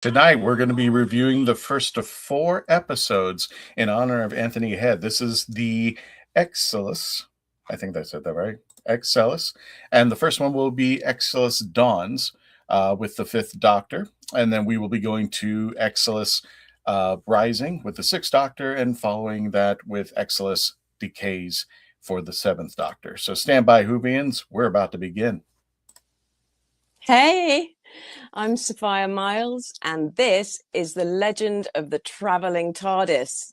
Tonight, we're going to be reviewing the first of 4 episodes in honor of Anthony Head. This is the Excelis. I think I said that right. Excelis. And the first one will be Excelsis Dawns with the 5th Doctor. And then we will be going to Excelis Rising with the 6th Doctor, and following that with Excelis Decays for the 7th Doctor. So stand by, Whovians. We're about to begin. Hey, I'm Sophia Miles, and this is The Legend of the Traveling TARDIS.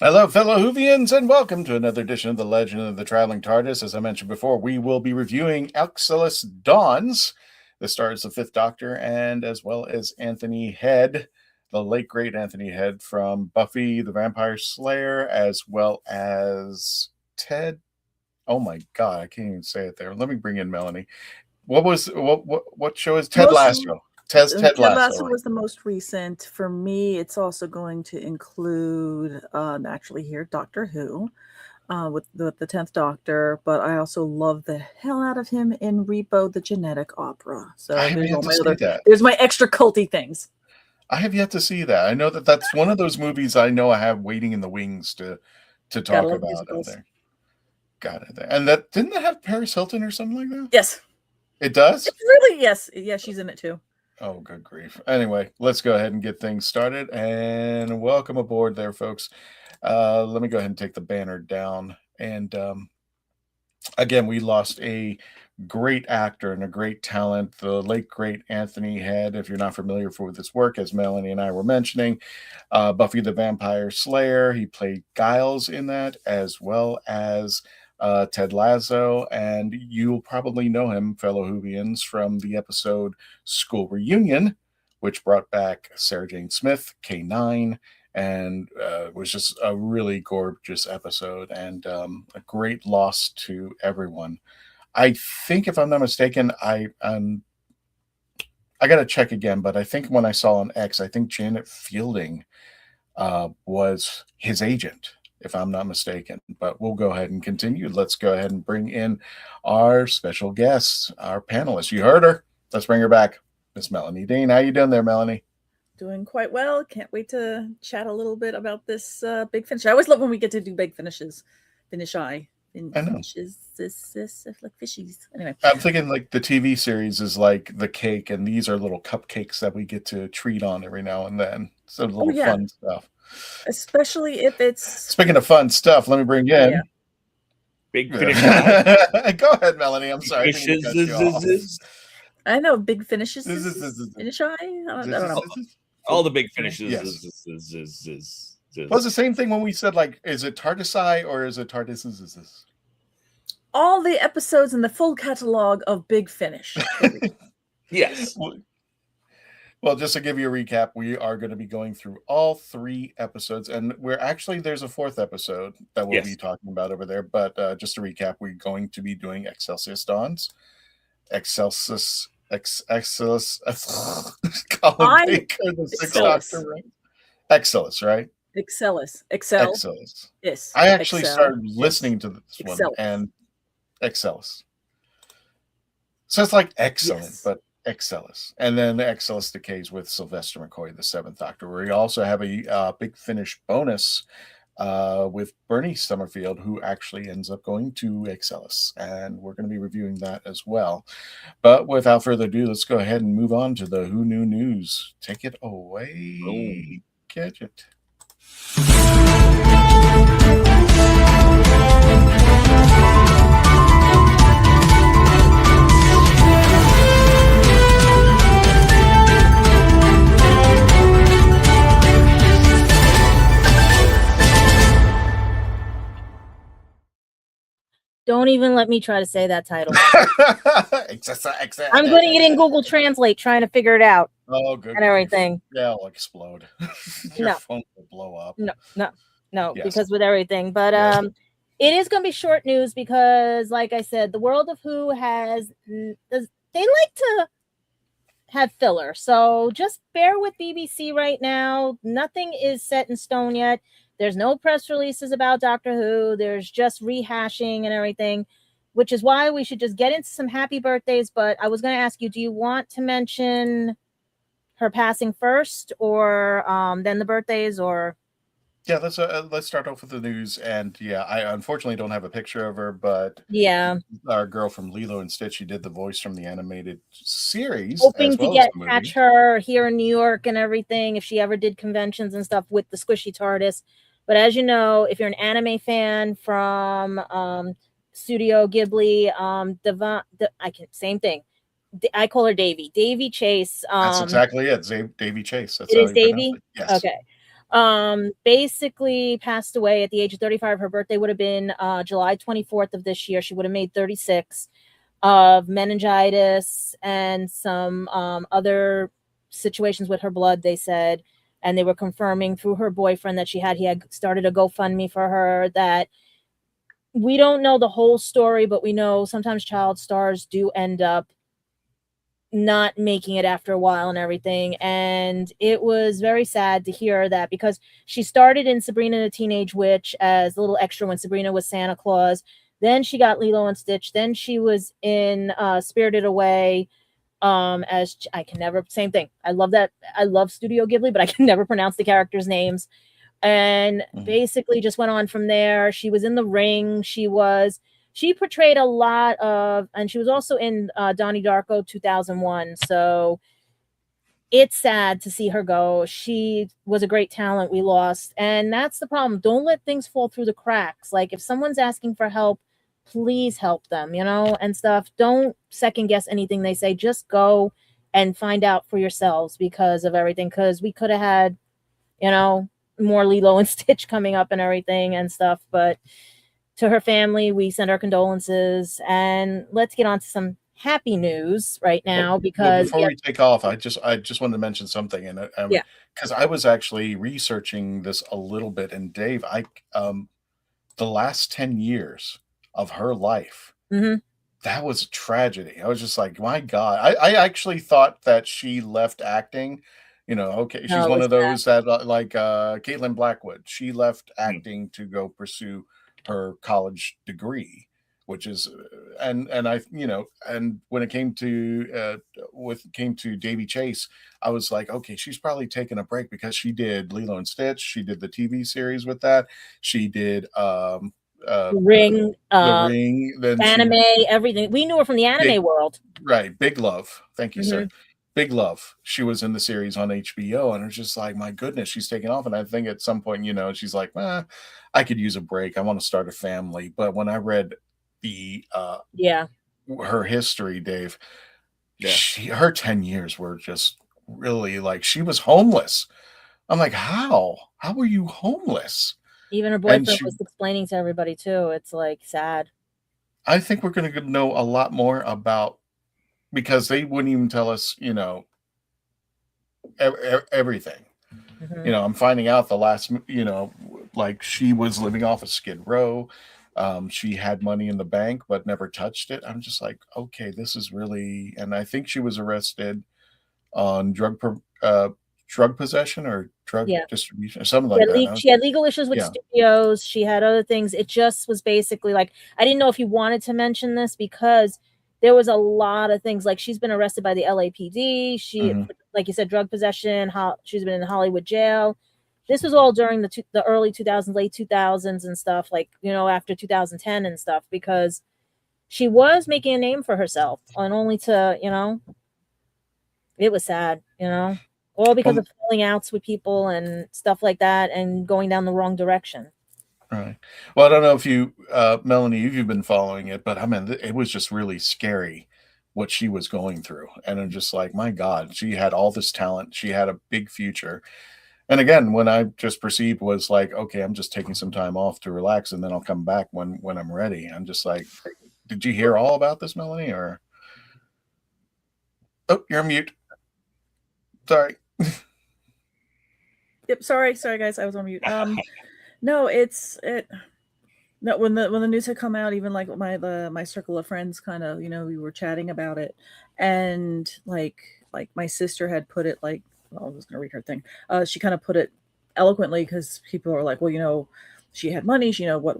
Hello, fellow Whovians, and welcome to another edition of The Legend of the Traveling TARDIS. As I mentioned before, we will be reviewing Excelis Dawns. This stars the 5th Doctor, and as well as Anthony Head, the late great Anthony Head from Buffy the Vampire Slayer, as well as Ted. Oh my God, I can't even say it there. Let me bring in Melanie. What show is Ted Lasso? Ted Lasso was the most recent. For me, it's also going to include, actually here, Doctor Who, with the 10th Doctor, but I also love the hell out of him in Repo, the Genetic Opera. So there's my extra culty things. I have yet to see that. I know that's one of those movies I know I have waiting in the wings to talk about out there. Got it. And didn't that have Paris Hilton or something like that? Yes. It does? It's really, yes. Yeah, she's in it too. Oh, good grief. Anyway, let's go ahead and get things started. And welcome aboard there, folks. Let me go ahead and take the banner down. And again, we lost a great actor and a great talent, the late, great Anthony Head. If you're not familiar with his work, as Melanie and I were mentioning, Buffy the Vampire Slayer. He played Giles in that, as well as Ted Lasso, and you'll probably know him, fellow Whovians, from the episode School Reunion, which brought back Sarah Jane Smith, K9, and was just a really gorgeous episode, and a great loss to everyone. I think, if I'm not mistaken, I got to check again, but I think when I saw on X, I think Janet Fielding was his agent, if I'm not mistaken. But we'll go ahead and continue. Let's go ahead and bring in our special guest, our panelist. You heard her. Let's bring her back. Miss Melanie Dean. How you doing there, Melanie? Doing quite well. Can't wait to chat a little bit about this Big Finish. I always love when we get to do Big Finishes. I know. Finishes, this like fishies. Anyway. I'm thinking like the TV series is like the cake, and these are little cupcakes that we get to treat on every now and then. So little fun stuff. Especially if it's... Speaking of fun stuff, let me bring you in. Big Finish. Go ahead, Melanie. I'm sorry. I know, Big Finishes. Finish I don't know. All the Big Finishes. Yes. Well, it's the same thing when we said, like, is it TARDIS or is it TARDIS? All the episodes in the full catalog of Big Finish. Yes. Well, just to give you a recap, we are going to be going through all 3 episodes, and there's a 4th episode that we'll be talking about over there. But just to recap, we're going to be doing Excelsis Dawns, Excelsis, Colin Baker, the 6th Doctor, right? Excelis, right? Excelis. Yes. I actually started listening to this one, and Excelis. So it's like excellent, but Excelis. And then Excelis Decays with Sylvester McCoy, the 7th Doctor. We also have a Big Finish bonus with Bernie Summerfield, who actually ends up going to Excelis. And we're going to be reviewing that as well. But without further ado, let's go ahead and move on to the Who Knew News. Take it away, Gadget. Don't even let me try to say that title. I'm putting it in Google Translate, trying to figure it out. Oh, good. And everything. Yeah, it'll explode. Your phone will blow up. No, yes. Because with everything. But it is going to be short news because, like I said, the World of Who they like to have filler. So just bear with BBC right now. Nothing is set in stone yet. There's no press releases about Doctor Who. There's just rehashing and everything, which is why we should just get into some happy birthdays. But I was going to ask you, do you want to mention her passing first or then the birthdays? Or yeah, let's start off with the news. And yeah, I unfortunately don't have a picture of her, but yeah, our girl from Lilo and Stitch, she did the voice from the animated series. Hoping to catch her here in New York and everything if she ever did conventions and stuff with the squishy TARDIS. But as you know, if you're an anime fan from Studio Ghibli, same thing. I call her Davy. Davy Chase. That's exactly it. Davy Chase. That's it is Davy? Yes. Okay. Basically passed away at the age of 35. Her birthday would have been July 24th of this year. She would have made 36 of meningitis and some other situations with her blood, they said. And they were confirming through her boyfriend that he had started a GoFundMe for her. That we don't know the whole story, but we know sometimes child stars do end up not making it after a while and everything. And it was very sad to hear that because she started in Sabrina the Teenage Witch as a little extra when Sabrina was Santa Claus. Then she got Lilo and Stitch. Then she was in Spirited Away. As I can never, same thing. I love that. I love Studio Ghibli, but I can never pronounce the characters' names. And basically just went on from there. She was in The Ring. She portrayed a lot of, and she was also in Donnie Darko 2001. So it's sad to see her go. She was a great talent we lost. And that's the problem. Don't let things fall through the cracks. Like if someone's asking for help, please help them, and stuff. Don't second guess anything they say. Just go and find out for yourselves because of everything. Because we could have had, more Lilo and Stitch coming up and everything and stuff. But to her family, we send our condolences. And let's get on to some happy news right now because before we take off, I just wanted to mention something. And because I was actually researching this a little bit. And Dave, the last 10 years of her life, that was a tragedy. I was just like, my God. I actually thought that she left acting. She's one of those that like Caitlin Blackwood. She left acting to go pursue her college degree, which is and when it came to Davy Chase, I was like, okay, she's probably taking a break because she did Lilo and Stitch. She did the TV series with that. She did The Ring, then anime, everything. We knew her from the anime world. Right. Big Love. Thank you, sir. Big Love. She was in the series on HBO, and it's just like, my goodness, she's taking off. And I think at some point, she's like, I could use a break. I want to start a family. But when I read the her history, Dave, her 10 years were just really like, she was homeless. I'm like, how were you homeless? Even her boyfriend was explaining to everybody too. It's like sad. I think we're going to know a lot more about, because they wouldn't even tell us, everything. I'm finding out the last, like she was living off of Skid Row. She had money in the bank, but never touched it. I'm just like, okay, this is really, and I think she was arrested on drug possession or drug distribution or something like that. She had legal issues with studios. She had other things. It just was basically like, I didn't know if you wanted to mention this because there was a lot of things. Like she's been arrested by the LAPD. She, like you said, drug possession. She's been in Hollywood jail. This was all during the early 2000s, late 2000s and stuff. Like, after 2010 and stuff, because she was making a name for herself and only to, it was sad, all because of falling outs with people and stuff like that and going down the wrong direction. Right. Well, I don't know if you, Melanie, if you've been following it, but I mean, it was just really scary what she was going through. And I'm just like, my God, she had all this talent. She had a big future. And again, when I just perceived was like, okay, I'm just taking some time off to relax, and then I'll come back when I'm ready. I'm just like, did you hear all about this, Melanie? Or oh, you're on mute. Sorry. Yep. Sorry, guys. I was on mute. No, No, when the news had come out, even like my circle of friends, kind of, we were chatting about it, and like my sister had put it like, well, I was going to read her thing. She kind of put it eloquently, because people are like, well, she had money. What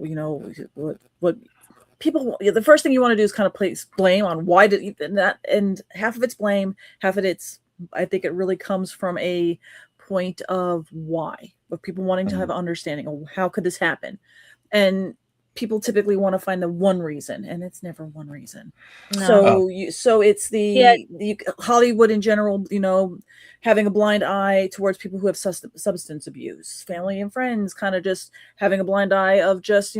people, the first thing you want to do is kind of place blame on why did that, and half of it's blame, half of it's, I think it really comes from a point of why, of people wanting to have an understanding of how could this happen, and people typically want to find the one reason, and it's never one reason. No. So it's the Hollywood in general, having a blind eye towards people who have substance abuse, family and friends kind of just having a blind eye of just,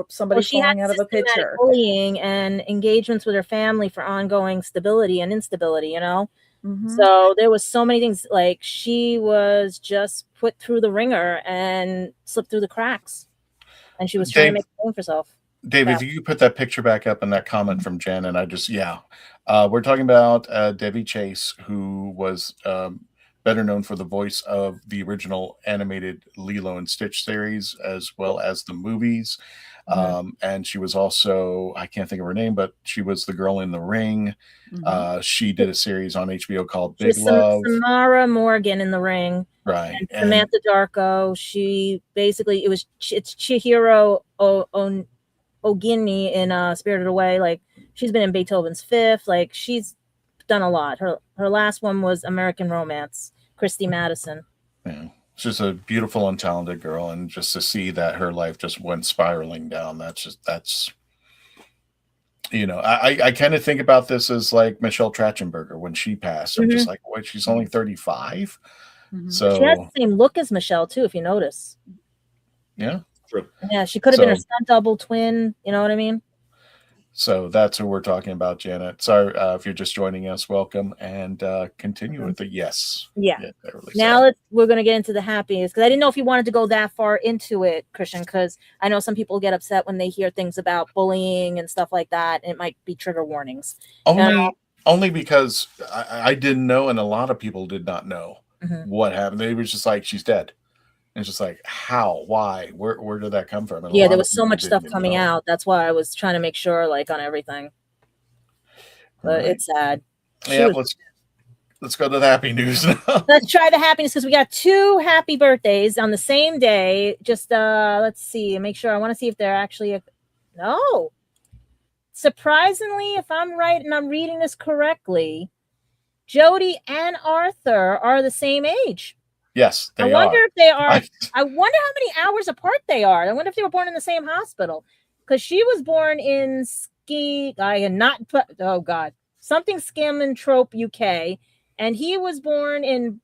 somebody falling out of a picture. Bullying and engagements with her family for ongoing stability and instability, So there was so many things, like she was just put through the ringer and slipped through the cracks. And she was trying to make a name for herself. David, if you could put that picture back up and that comment from Jen, and we're talking about Debbie Chase, who was better known for the voice of the original animated Lilo and Stitch series, as well as the movies. And she was also, I can't think of her name, but she was the girl in The Ring. She did a series on HBO called Big Love. Samara Morgan in The Ring. Right. And Samantha Darko. She basically, it's Chihiro Ogini in Spirited Away. Like, she's been in Beethoven's Fifth. Like, she's done a lot. Her last one was American Romance, Christy Madison. Yeah. She's a beautiful and talented girl, and just to see that her life just went spiraling down, that's I kind of think about this as like Michelle Trachtenberger when she passed. I'm just like, wait, she's only 35. So she has the same look as Michelle too, if you notice. Yeah, true. Yeah, she could have been her stunt double twin. You know what I mean? So that's who we're talking about, Janet. Sorry if you're just joining us. Welcome, and continue with the yes. Yeah. Now we're going to get into the happiest, because I didn't know if you wanted to go that far into it, Christian, because I know some people get upset when they hear things about bullying and stuff like that. And it might be trigger warnings. Only because I didn't know, and a lot of people did not know what happened. They were just like, she's dead. And it's just like, how, why, where did that come from? And there was so much stuff coming out. That's why I was trying to make sure, like, on everything. But it's sad. Let's go to the happy news now. Let's try the happiness, because we got 2 happy birthdays on the same day. Just let's see, make sure. I want to see if they're actually no. Surprisingly, if I'm right and I'm reading this correctly, Jody and Arthur are the same age. Yes, I wonder if they are. I wonder how many hours apart they are. I wonder if they were born in the same hospital, because she was born in something Scammon-Trope, UK, and he was born in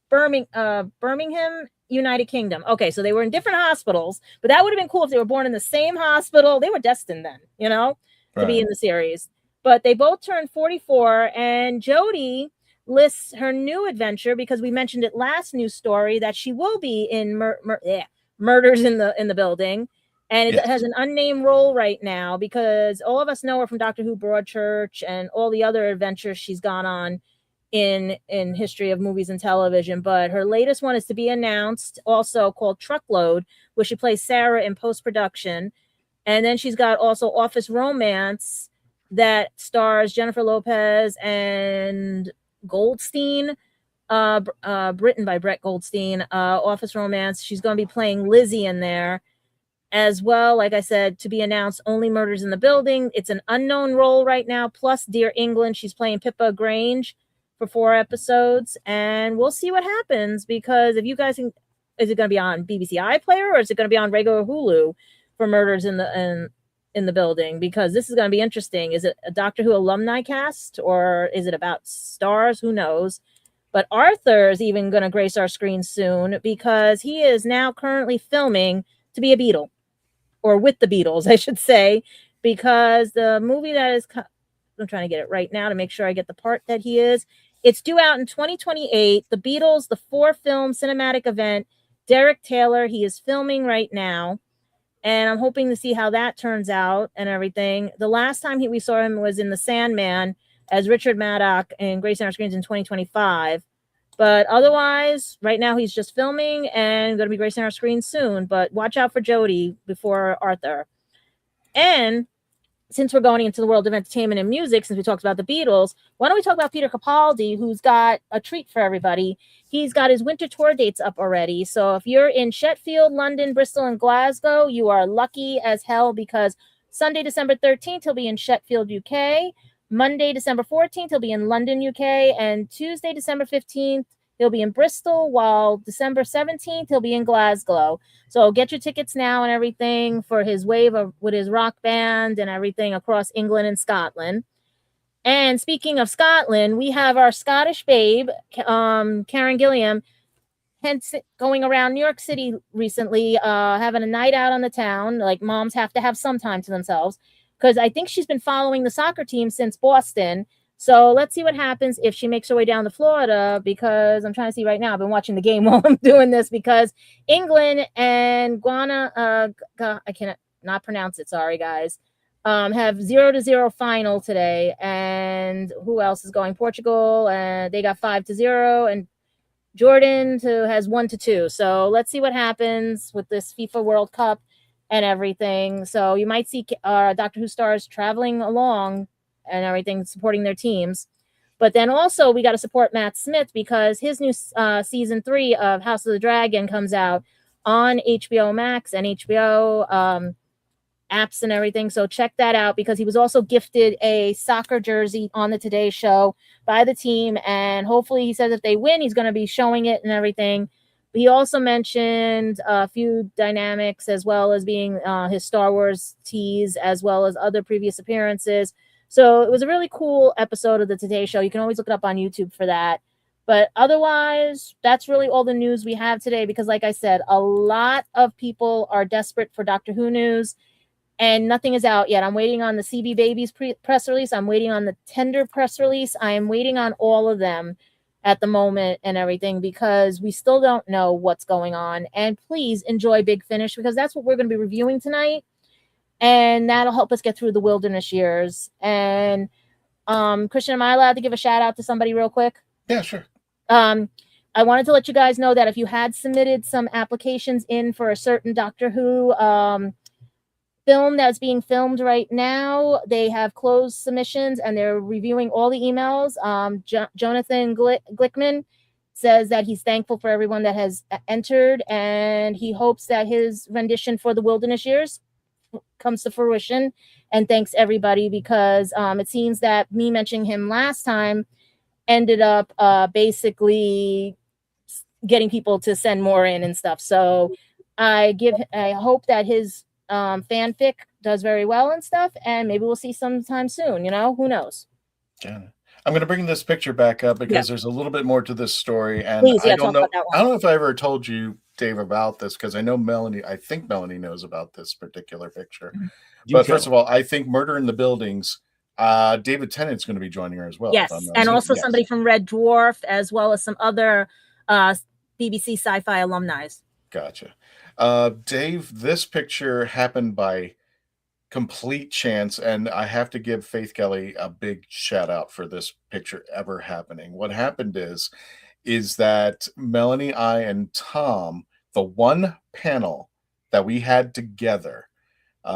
Birmingham, United Kingdom. Okay, so they were in different hospitals, but that would have been cool if they were born in the same hospital. They were destined then, to be in the series. But they both turned 44, and Jody lists her new adventure, because we mentioned it last news story, that she will be in Murders in the Building, and it has an unnamed role right now, because all of us know her from Doctor Who Broadchurch and all the other adventures she's gone on in history of movies and television. But her latest one is to be announced, also called Truckload, where she plays Sarah in post-production. And then she's got also Office Romance that stars Jennifer Lopez and Goldstein, written by Brett Goldstein. Office Romance, she's going to be playing Lizzie in there as well. Like I said, to be announced, only Murders in the Building. It's an unknown role right now, plus Dear England. She's playing Pippa Grange for 4 episodes, and we'll see what happens, because if you guys think, is it going to be on BBC iPlayer, or is it going to be on regular Hulu for Murders in the Building? Because this is going to be interesting. Is it a Doctor Who alumni cast, or is it about stars? Who knows? But Arthur is even going to grace our screen soon, because he is now currently filming to be a Beatle, or with the Beatles, I should say, because the movie that is, I'm trying to get it right now to make sure I get the part that he is It's due out in 2028. The Beatles, the 4-film cinematic event. Derek Taylor, he is filming right now. And I'm hoping to see how that turns out and everything. The last time we saw him was in The Sandman as Richard Maddock in Grace on Our Screens in 2025. But otherwise, right now he's just filming and going to be gracing our screen soon. But watch out for Jodie before Arthur. And since we're going into the world of entertainment and music, since we talked about the Beatles, why don't we talk about Peter Capaldi, who's got a treat for everybody. He's got his winter tour dates up already. So if you're in Sheffield, London, Bristol, and Glasgow, you are lucky as hell, because Sunday, December 13th, he'll be in Sheffield, UK. Monday, December 14th, he'll be in London, UK. And Tuesday, December 15th, he'll be in Bristol, while December 17th, he'll be in Glasgow. So get your tickets now and everything for his wave with his rock band and everything across England and Scotland. And speaking of Scotland, we have our Scottish babe, Karen Gilliam, hence going around New York City recently, having a night out on the town. Like, moms have to have some time to themselves, because I think she's been following the soccer team since Boston. So let's see what happens if she makes her way down to Florida, because I'm trying to see right now. I've been watching the game while I'm doing this, because England and I cannot not pronounce it. Sorry, guys. Have 0-0 final today. And who else is going? Portugal, and they got 5-0, and Jordan has 1-2. So let's see what happens with this FIFA World Cup and everything. So you might see Doctor Who stars traveling along and everything, supporting their teams. But then also we got to support Matt Smith, because his new season 3 of House of the Dragon comes out on HBO Max and HBO apps and everything. So check that out, because he was also gifted a soccer jersey on the Today Show by the team. And hopefully, he says if they win, he's going to be showing it and everything. But he also mentioned a few dynamics, as well as being his Star Wars tease, as well as other previous appearances. So it was a really cool episode of the Today Show. You can always look it up on YouTube for that. But otherwise, that's really all the news we have today, because like I said, a lot of people are desperate for Doctor Who news, and nothing is out yet. I'm waiting on the CB Babies press release. I'm waiting on the Tender press release. I am waiting on all of them at the moment and everything, because we still don't know what's going on. And please enjoy Big Finish, because that's what we're going to be reviewing tonight. And that'll help us get through the wilderness years. And Christian, am I allowed to give a shout out to somebody real quick? Yeah, sure. I wanted to let you guys know that if you had submitted some applications in for a certain Doctor Who film that's being filmed right now, they have closed submissions and they're reviewing all the emails. Jonathan Glickman says that he's thankful for everyone that has entered, and he hopes that his rendition for the wilderness years comes to fruition, and thanks everybody, because it seems that me mentioning him last time ended up basically getting people to send more in and stuff. So I hope that his fanfic does very well and stuff, and maybe we'll see sometime soon. Who knows? Yeah. I'm going to bring this picture back up, because there's a little bit more to this story, and Please, I don't know. About that one. I don't know if I ever told you, Dave, about this, because I know Melanie. I think Melanie knows about this particular picture. But first of all, I think Murder in the Buildings. David Tennant's going to be joining her as well. Yes, and also somebody from Red Dwarf, as well as some other BBC Sci-Fi alumni. Gotcha. Dave, this picture happened by complete chance, and I have to give Faith Kelly a big shout out for this picture ever happening. What happened is that Melanie, I, and Tom, the one panel that we had together,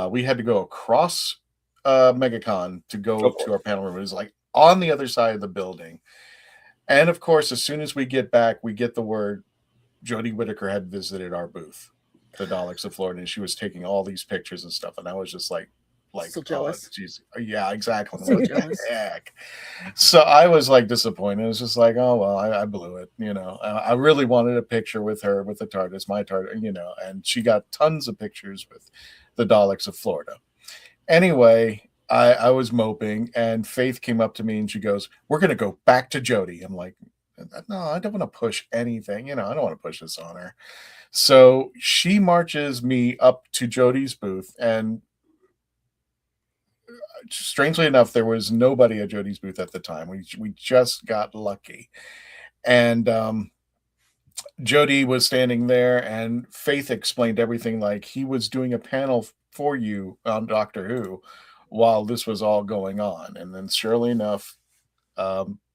we had to go across MegaCon to go to our panel room. It was like on the other side of the building. And of course, as soon as we get back, we get the word Jodie Whittaker had visited our booth, the Daleks of Florida, and she was taking all these pictures and stuff. And I was just like, so jealous. Yeah, exactly. So jealous. Heck. So I was like disappointed. It was just like, oh, well, I blew it. I really wanted a picture with her, with the TARDIS, my TARDIS, and she got tons of pictures with the Daleks of Florida. Anyway, I was moping, and Faith came up to me and she goes, "We're going to go back to Jodie." I'm like, no, I don't want to push anything. I don't want to push this on her. So she marches me up to Jodie's booth, and strangely enough, there was nobody at Jodie's booth at the time. We just got lucky. And Jodie was standing there, and Faith explained everything, like he was doing a panel for you on Doctor Who while this was all going on. And then surely enough,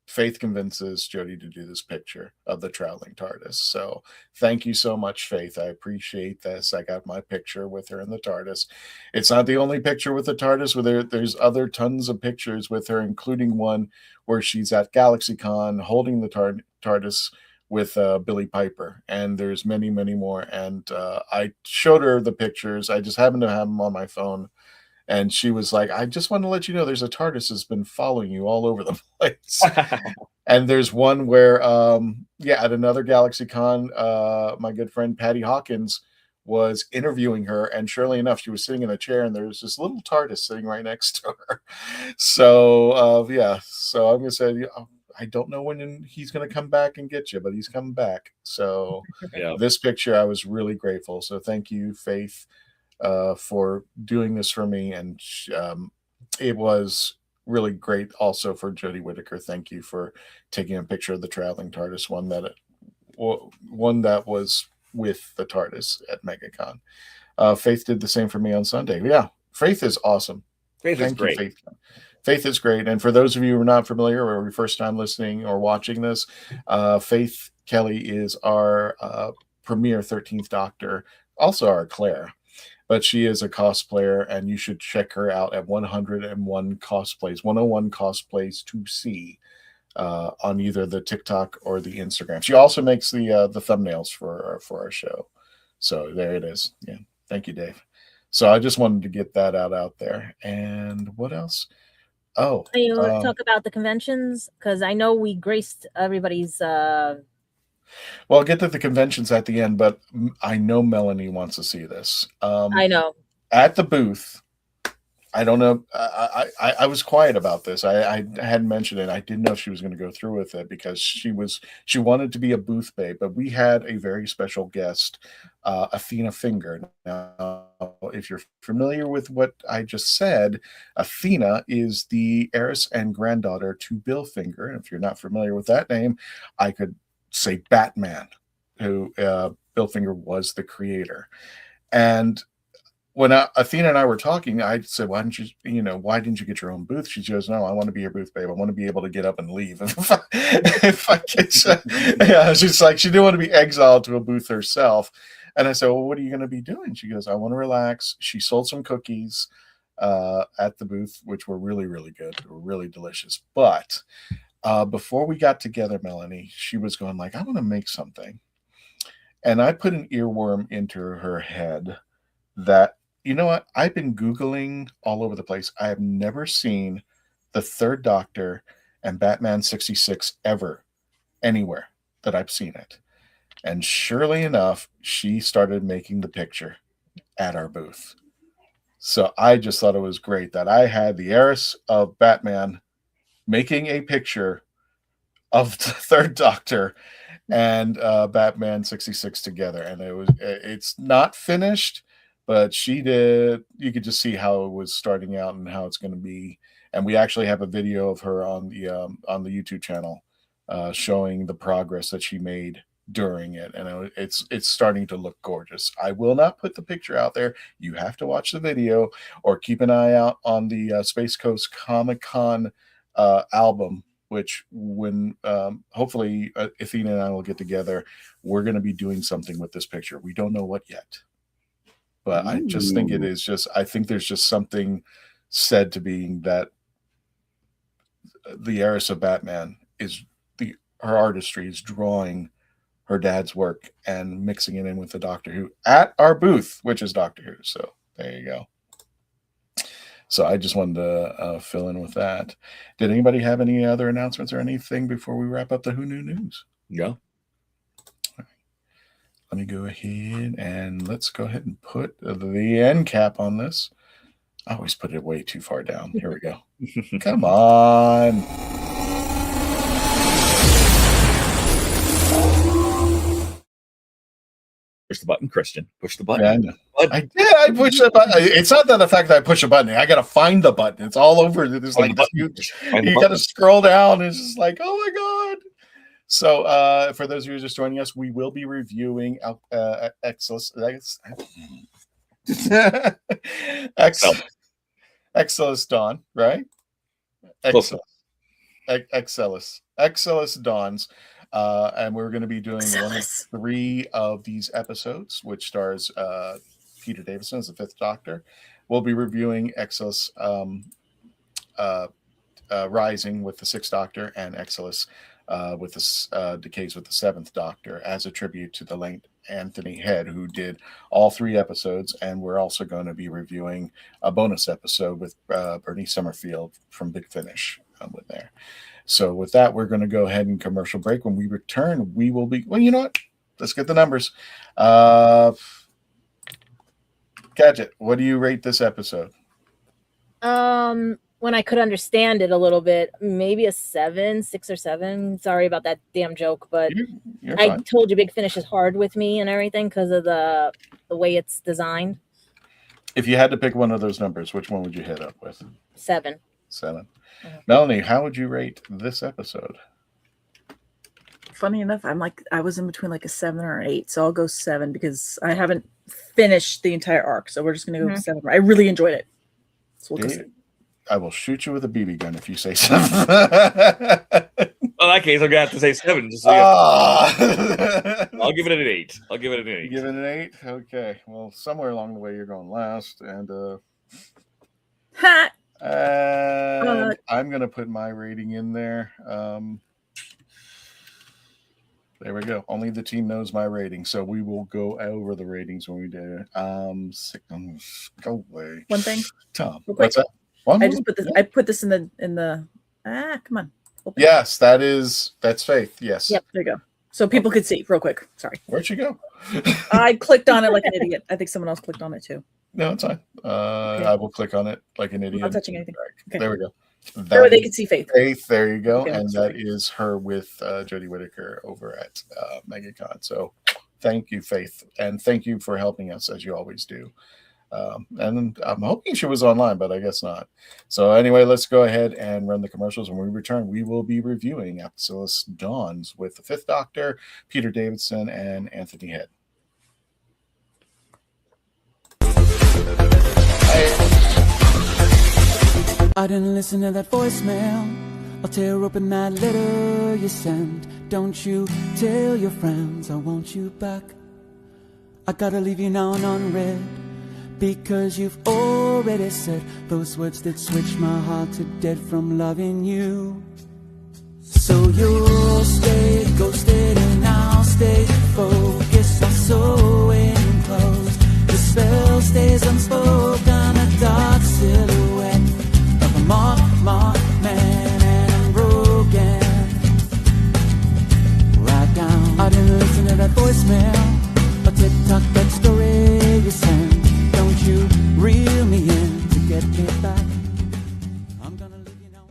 Faith convinces Jodie to do this picture of the traveling TARDIS. So thank you so much, Faith. I appreciate this. I got my picture with her in the TARDIS. It's not the only picture with the TARDIS. There's other tons of pictures with her, including one where she's at GalaxyCon holding the TARDIS with Billy Piper. And there's many, many more. And I showed her the pictures. I just happened to have them on my phone. And she was like, I just want to let you know there's a TARDIS has been following you all over the place. And there's one where, at another GalaxyCon, my good friend Patty Hawkins was interviewing her. And surely enough, she was sitting in a chair and there's this little TARDIS sitting right next to her. So, so I'm going to say, I don't know when he's going to come back and get you, but he's coming back. So This picture, I was really grateful. So thank you, Faith, for doing this for me. And it was really great also for Jodie Whittaker. Thank you for taking a picture of the traveling TARDIS, one that was with the TARDIS at MegaCon. Faith did the same for me on Sunday. Yeah, Faith is awesome. Faith is great. Faith. Faith is great. And for those of you who are not familiar or your first time listening or watching this, Faith Kelly is our premier 13th Doctor, also our Claire. But she is a cosplayer, and you should check her out at 101 Cosplays, 101 Cosplays to see on either the TikTok or the Instagram. She also makes the thumbnails for our show. So there it is. Yeah. Thank you, Dave. So I just wanted to get that out there. And what else? Oh, you want to talk about the conventions? Because I know we graced everybody's. Well, I'll get to the conventions at the end, but I know Melanie wants to see this. I know. At the booth, I don't know. I was quiet about this. I hadn't mentioned it. I didn't know if she was going to go through with it because she wanted to be a booth babe, but we had a very special guest, Athena Finger. Now, if you're familiar with what I just said, Athena is the heiress and granddaughter to Bill Finger. And if you're not familiar with that name, I could say Batman, who Bill Finger was the creator. And when Athena and I were talking, I said, why didn't you get your own booth? She goes, no, I want to be your booth babe. I want to be able to get up and leave. If I get, she's like, she didn't want to be exiled to a booth herself. And I said, well, what are you going to be doing? She goes, I want to relax. She sold some cookies at the booth, which were really, really good. They were really delicious. But before we got together, Melanie, she was going like, I want to make something. And I put an earworm into her head that, you know what? I've been Googling all over the place. I have never seen the Third Doctor and Batman 66 ever anywhere that I've seen it. And surely enough, she started making the picture at our booth. So I just thought it was great that I had the heiress of Batman making a picture of the Third Doctor and Batman 66 together. And it's not finished, but she did. You could just see how it was starting out and how it's going to be. And we actually have a video of her on the YouTube channel showing the progress that she made during it. And it's starting to look gorgeous. I will not put the picture out there. You have to watch the video or keep an eye out on the Space Coast Comic-Con album, which when hopefully Athena and I will get together, we're going to be doing something with this picture. We don't know what yet, but I just think it is I think there's just something said to being that the heiress of Batman is her artistry is drawing her dad's work and mixing it in with the Doctor Who at our booth, which is Doctor Who. So there you go. So I just wanted to fill in with that. Did anybody have any other announcements or anything before we wrap up the Who Knew News? No. Right. Let me go ahead and let's go ahead and put the end cap on this. I always put it way too far down. Here we go. Come on. Push the button, Christian. Push the button. Yeah, I know. I did. I push the button. It's not that the fact that I push a button. I got to find the button. It's all over. There's like you got to scroll down. It's just like, oh my god. So, for those of you who are just joining us, we will be reviewing Excelsis Dawns, right? Excelsis Dawns. And we're going to be doing one of 3 of these episodes, which stars Peter Davison as the 5th Doctor. We'll be reviewing Excelis Rising with the 6th Doctor and Excelis with the Decays with the 7th Doctor as a tribute to the late Anthony Head, who did all 3 episodes. And we're also going to be reviewing a bonus episode with Bernice Summerfield from Big Finish with there. So with that, we're going to go ahead and commercial break. When we return, we will be, well, you know what? Let's get the numbers. Gadget, what do you rate this episode? When I could understand it a little bit, maybe a 7, 6 or 7. Sorry about that damn joke, but You're I fine. told you Big Finish is hard with me and everything because of the way it's designed. If you had to pick one of those numbers, which one would you hit up with? 7. 7. Melanie, how would you rate this episode? Funny enough, I was in between like a 7 or an 8, so I'll go 7 because I haven't finished the entire arc. So we're just gonna go with 7. I really enjoyed it. So we'll go 7. I will shoot you with a BB gun if you say 7. Well, in that case, I'm gonna have to say 7. Just so I'll give it an 8. I'll give it an 8. Give it an 8. Okay. Well, somewhere along the way, you're going last, and Ha! I'm gonna put my rating in there. There we go. Only the team knows my rating, so we will go over the ratings when we do it. Go away. One thing, Tom. real quick. What's that? One I more? just put this. I put this in the. Come on. Open it. Yes, that's Faith. Yes. Yep. There you go. So people could see real quick. Sorry. Where'd you go? I clicked on it like an idiot. I think someone else clicked on it too. No, it's fine. I will click on it like an idiot. I'm not touching anything. Okay. There we go. That way they can see Faith. Faith, there you go. Okay, And sorry. that is her with Jodie Whittaker over at MegaCon. So thank you, Faith. And thank you for helping us as you always do. And I'm hoping she was online, but I guess not. So anyway, let's go ahead and run the commercials. When we return, we will be reviewing Excelsis Dawns with the 5th Doctor, Peter Davison, and Anthony Head. I didn't listen to that voicemail. I'll tear open that letter you sent. Don't you tell your friends I want you back. I gotta leave you now and unread, because you've already said those words that switch my heart to dead from loving you. So you'll stay ghosted and I'll stay focused. I'm so enclosed. The spell stays unspoken, a dark silhouette of a marked man, and I'm broken. Right down. I didn't listen to that voicemail, a TikTok, that story you sent. Don't you reel me in to get me back. I'm gonna leave you now.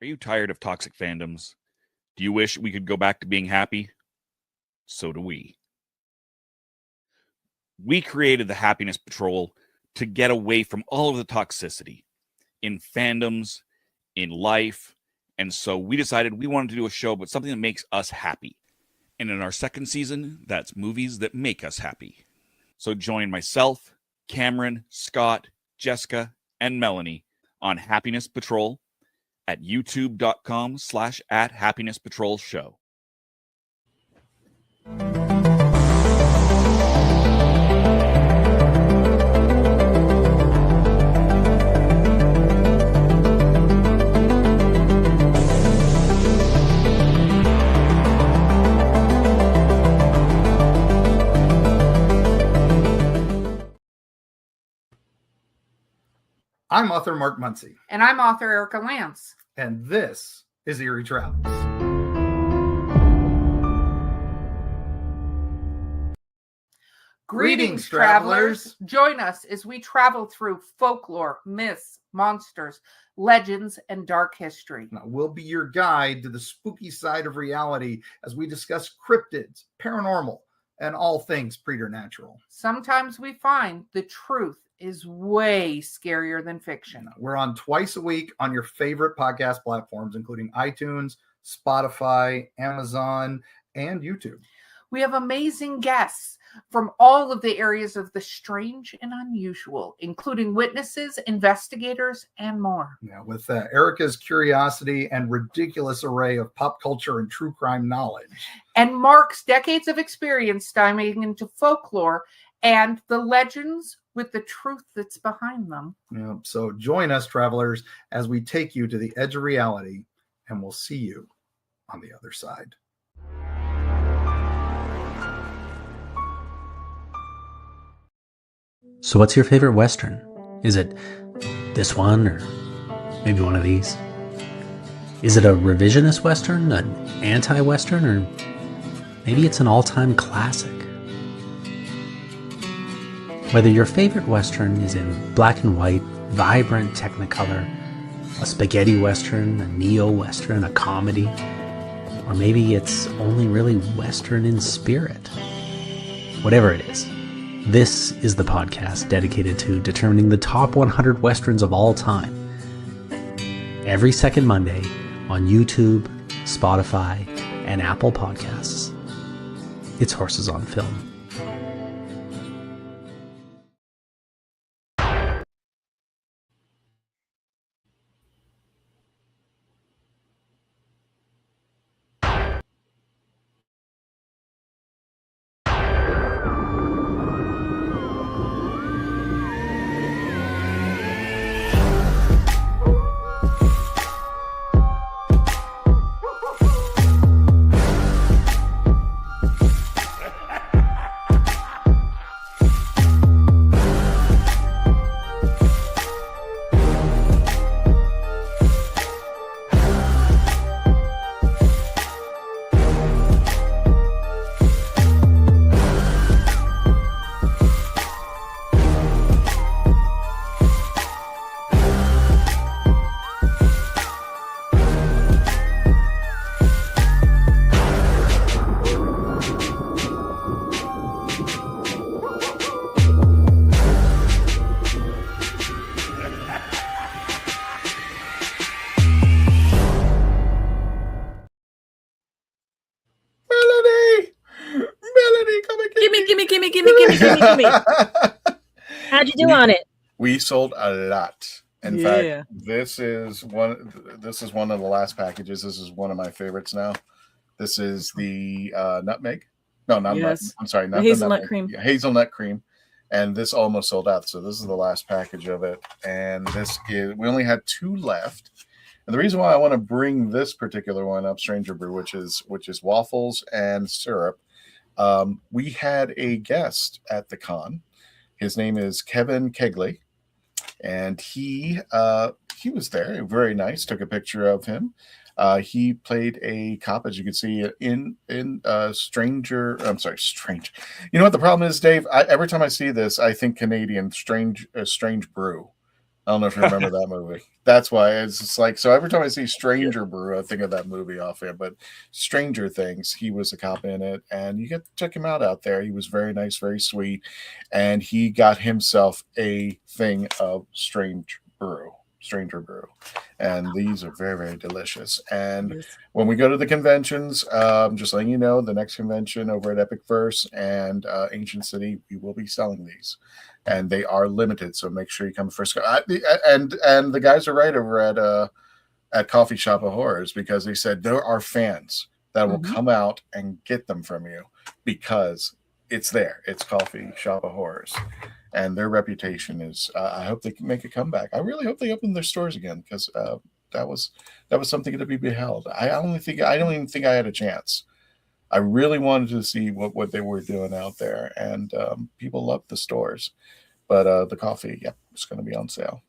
Are you tired of toxic fandoms? Do you wish we could go back to being happy? So do we. We created the Happiness Patrol to get away from all of the toxicity in fandoms, in life, and so we decided we wanted to do a show about something that makes us happy. And in our second season, that's movies that make us happy. So join myself, Cameron, Scott, Jessica, and Melanie on Happiness Patrol at youtube.com/@happinesspatrolshow. I'm author Mark Muncy, And I'm author Erica Lance. and this is Eerie Travels. Greetings, travelers. Join us as we travel through folklore, myths, monsters, legends, and dark history. Now, we'll be your guide to the spooky side of reality as we discuss cryptids, paranormal, and all things preternatural. Sometimes we find the truth is way scarier than fiction. We're on twice a week on your favorite podcast platforms, including iTunes, Spotify, Amazon, and YouTube. We have amazing guests from all of the areas of the strange and unusual, including witnesses, investigators, and more. Yeah, with Erica's curiosity and ridiculous array of pop culture and true crime knowledge. And Mark's decades of experience diving into folklore and the legends with the truth that's behind them. Yeah, so join us, travelers, as we take you to the edge of reality, and we'll see you on the other side. So what's your favorite Western? Is it this one or maybe one of these? Is it a revisionist Western, an anti-Western, or maybe it's an all-time classic? Whether your favorite Western is in black and white, vibrant Technicolor, a spaghetti Western, a neo-Western, a comedy, or maybe it's only really Western in spirit. Whatever it is, this is the podcast dedicated to determining the top 100 Westerns of all time. Every second Monday on YouTube, Spotify, and Apple Podcasts. It's Horses on Film. Gimme. How'd you do on it? We sold a lot. In Yeah. fact, this is one of the last packages. This is one of my favorites now. This is the nutmeg. No, not Yes. nut. I'm sorry, The not hazelnut nutmeg. cream. Yeah, hazelnut cream. And this almost sold out. So this is the last package of it. And we only had 2 left. And the reason why I want to bring this particular one up, Stranger Brew, which is waffles and syrup. We had a guest at the con. His name is Kevin Kegley, and he was there. Very nice. Took a picture of him. He played a cop, as you can see in Stranger. I'm sorry, Strange. You know what the problem is, Dave? Every time I see this, I think Canadian Strange Brew. I don't know if you remember that movie. That's why it's just like, so every time I see Stranger Brew, I think of that movie off there. But Stranger Things, he was a cop in it, and you get to check him out there. He was very nice, very sweet, and he got himself a thing of Stranger Brew, and these are very, very delicious. And Yes. when we go to the conventions, just letting you know, the next convention over at Epic Verse and Ancient City, we will be selling these. And they are limited, so make sure you come first. And the guys are right over at Coffee Shop of Horrors, because they said there are fans that will come out and get them from you because it's there. It's Coffee Shop of Horrors, and their reputation is. I hope they can make a comeback. I really hope they open their stores again, because that was something to be beheld. I don't even think I had a chance. I really wanted to see what they were doing out there, and people loved the stores. But the coffee, it's going to be on sale.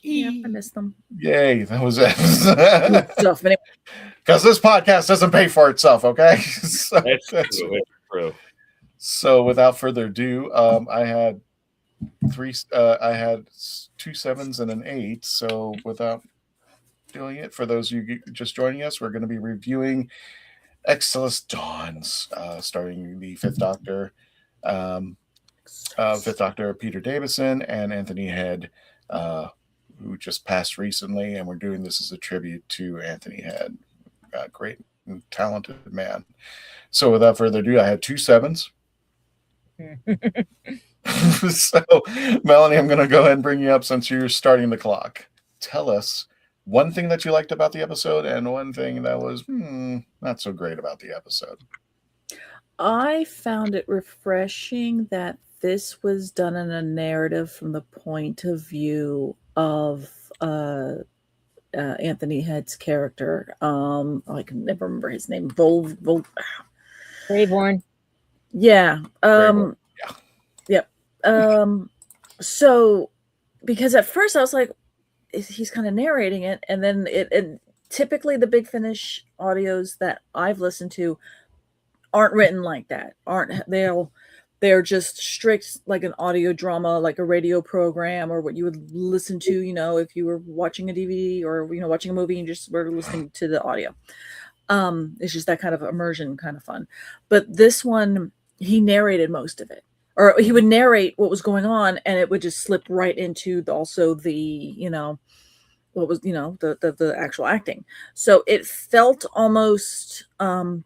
Yeah, I missed them. Yay, that was it. Stuff. Anyway. Because this podcast doesn't pay for itself, okay? So, It's true. It's true. so without further ado, I had 2 7s and an 8. So without doing it, for those of you just joining us, we're going to be reviewing Excelsis Dawns, starring the Fifth Doctor, Fifth Doctor Peter Davison and Anthony Head, who just passed recently, and we're doing this as a tribute to Anthony Head. Great and talented man. So without further ado, I had 2 7s. So, Melanie, I'm going to go ahead and bring you up since you're starting the clock. Tell us one thing that you liked about the episode and one thing that was not so great about the episode. I found it refreshing that this was done in a narrative from the point of view of Anthony Head's character. I can never remember his name. Grayvorn. Yeah. Grayvorn. Yep. So, because at first I was like, he's kind of narrating it, and then it typically the Big Finish audios that I've listened to aren't written like that. They're just strict, like an audio drama, like a radio program, or what you would listen to, if you were watching a DVD or, watching a movie and just were listening to the audio. It's just that kind of immersion, kind of fun. But this one, he narrated most of it, or he would narrate what was going on, and it would just slip right into what was the actual acting. So it felt almost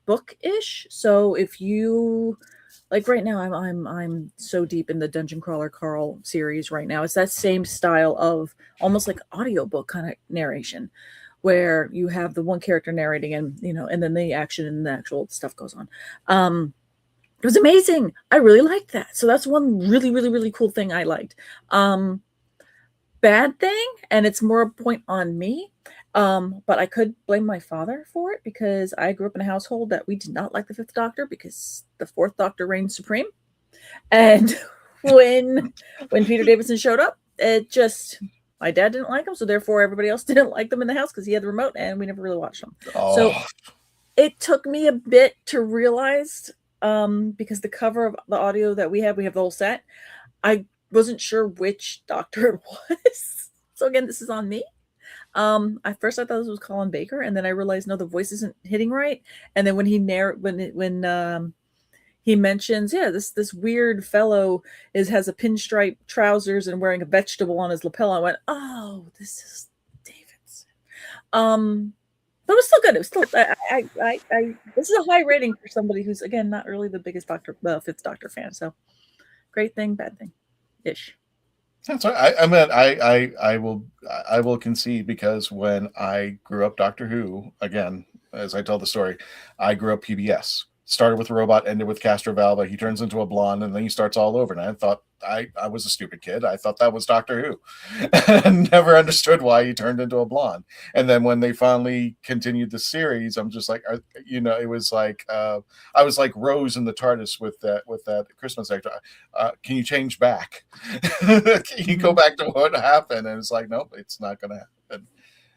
bookish. So if you like right now, I'm so deep in the Dungeon Crawler Carl series right now. It's that same style of almost like audiobook kind of narration, where you have the one character narrating and and then the action and the actual stuff goes on. It was amazing. I really liked that. So that's one really, really, really cool thing I liked. Bad thing, and it's more a point on me, but I could blame my father for it, because I grew up in a household that we did not like the Fifth Doctor because the Fourth Doctor reigned supreme. And when Peter Davison showed up, my dad didn't like him, so therefore everybody else didn't like them in the house because he had the remote, and we never really watched them. Oh. So it took me a bit to realize, because the cover of the audio that we have the whole set, I wasn't sure which doctor it was. So again, this is on me. At first I thought this was Colin Baker, and then I realized no, the voice isn't hitting right. And then when he he mentions, this weird fellow has a pinstripe trousers and wearing a vegetable on his lapel, I went, oh, this is Davidson. But it was still good. It was still this is a high rating for somebody who's, again, not really the biggest Fifth Doctor fan. So great thing, bad thing ish. That's right. I mean, I will concede, because when I grew up Doctor Who, again, as I tell the story, I grew up PBS. Started with a robot, ended with Castrovalva. He turns into a blonde, and then he starts all over. And I thought I was a stupid kid. I thought that was Doctor Who, and never understood why he turned into a blonde. And then when they finally continued the series, I'm just like, it was like I was like Rose in the TARDIS with that Christmas actor. Can you change back? Can you go back to what happened? And it's like, nope, it's not going to happen.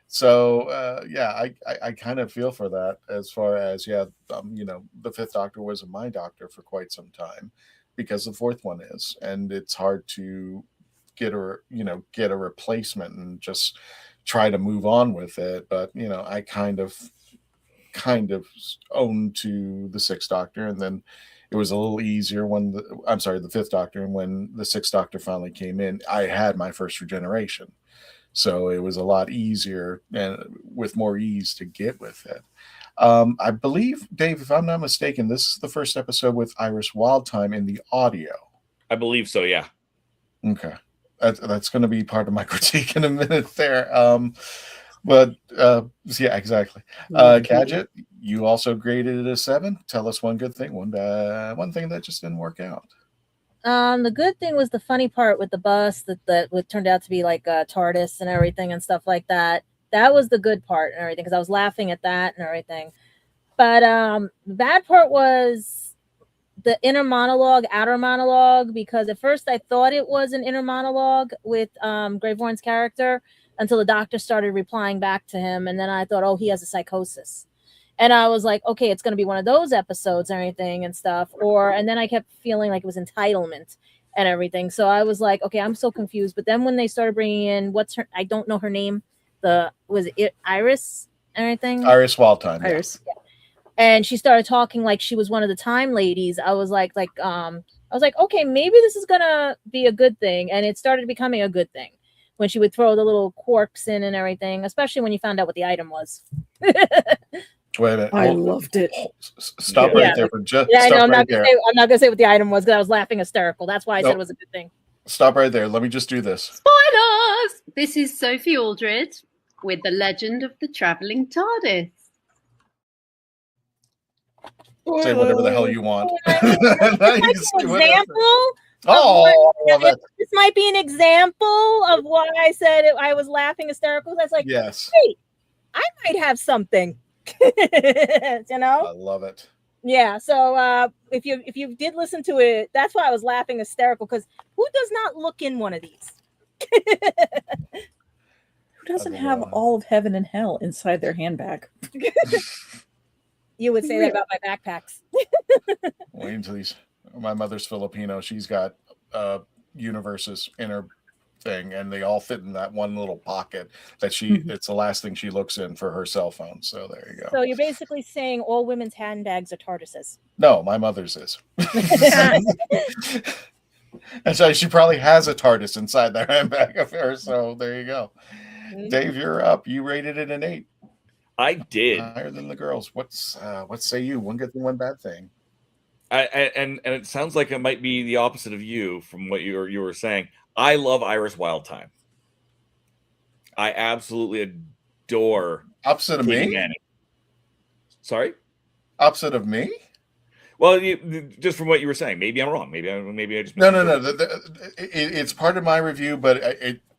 So I kind of feel for that, as far as the Fifth Doctor wasn't my doctor for quite some time, because the fourth one is, and it's hard to get a replacement and just try to move on with it. But I kind of owned to the Sixth Doctor, and then it was a little easier when the Fifth Doctor, and when the Sixth Doctor finally came in, I had my first regeneration. So it was a lot easier and with more ease to get with it. I believe, Dave, if I'm not mistaken, this is the first episode with Iris Wildthyme in the audio. I believe so, yeah. Okay. That's going to be part of my critique in a minute there. Yeah, exactly. Gadget, you also graded it a 7. Tell us one good thing, one thing that just didn't work out. The good thing was the funny part with the bus that turned out to be like a TARDIS and everything and stuff like that. That was the good part and everything, because I was laughing at that and everything. But the bad part was the outer monologue, because at first I thought it was an inner monologue with Grayvorn's character until the Doctor started replying back to him, and then I thought, oh, he has a psychosis. And I was like, okay, it's going to be one of those episodes and everything and stuff. And then I kept feeling like it was entitlement and everything. So I was like, okay, I'm so confused. But then when they started bringing in, I don't know her name. Was it Iris and everything? Iris Wildthyme. Iris. Yeah. and she started talking like she was one of the time ladies, I was like, okay, maybe this is gonna be a good thing. And it started becoming a good thing when she would throw the little quarks in and everything, especially when you found out what the item was. Wait a minute. I loved it. Stop right there for just. Yeah, I know. Stop I'm right not there. gonna say what the item was because I was laughing hysterical. That's why I said it was a good thing. Stop right there. Let me just do this. Spoilers! This is Sophie Aldred with The Legend of the Traveling TARDIS. Say whatever the hell you want. This might be an example of why I said I was laughing hysterical. That's like, yes, hey, I might have something. You know, I love it. Yeah. So if you did listen to it, that's why I was laughing hysterical, because who does not look in one of these? Who doesn't have all of heaven and hell inside their handbag? You would say that about my backpacks. Wait until my mother's Filipino. She's got universes in her thing, and they all fit in that one little pocket that it's the last thing she looks in for her cell phone. So there you go. So you're basically saying all women's handbags are TARDISes. No, my mother's is. And so she probably has a TARDIS inside their handbag of hers. So there you go. Dave, you're up. You rated it an 8. I did. Higher than the girls. What say you? One good thing, one bad thing. And it sounds like it might be the opposite of you from what you were saying. I love Iris Wildthyme. I absolutely adore. Opposite of Katy me? Manning. Sorry? Opposite of me? Well, just from what you were saying, maybe I'm wrong. Maybe I just no. It's part of my review, but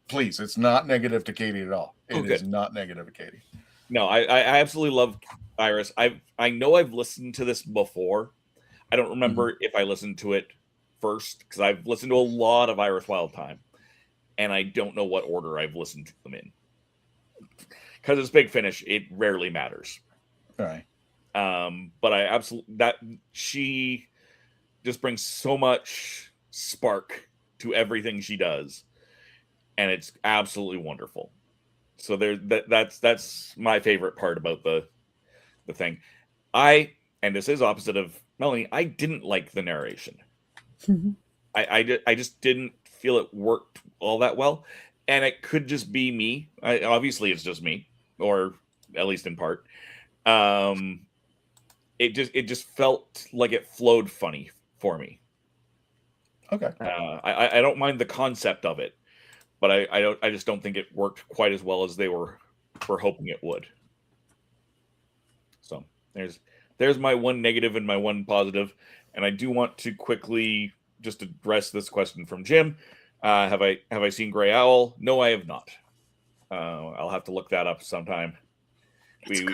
please, it's not negative to Katy at all. It is not negative to Katy. No, I absolutely love Iris. I know I've listened to this before. I don't remember if I listened to it first, because I've listened to a lot of Iris Wildthyme, and I don't know what order I've listened to them in. Because it's Big Finish, it rarely matters. All right. But I absolutely she just brings so much spark to everything she does, and it's absolutely wonderful. So that's my favorite part about the thing. And this is opposite of Melanie, I didn't like the narration. I just didn't feel it worked all that well, and it could just be me. Obviously, it's just me, or at least in part. It just felt like it flowed funny for me. Okay. I don't mind the concept of it, but I just don't think it worked quite as well as they were hoping it would. So there's my one negative and my one positive, and I do want to quickly just address this question from Jim. Have I seen Grey Owl? No, I have not. I'll have to look that up sometime. Maybe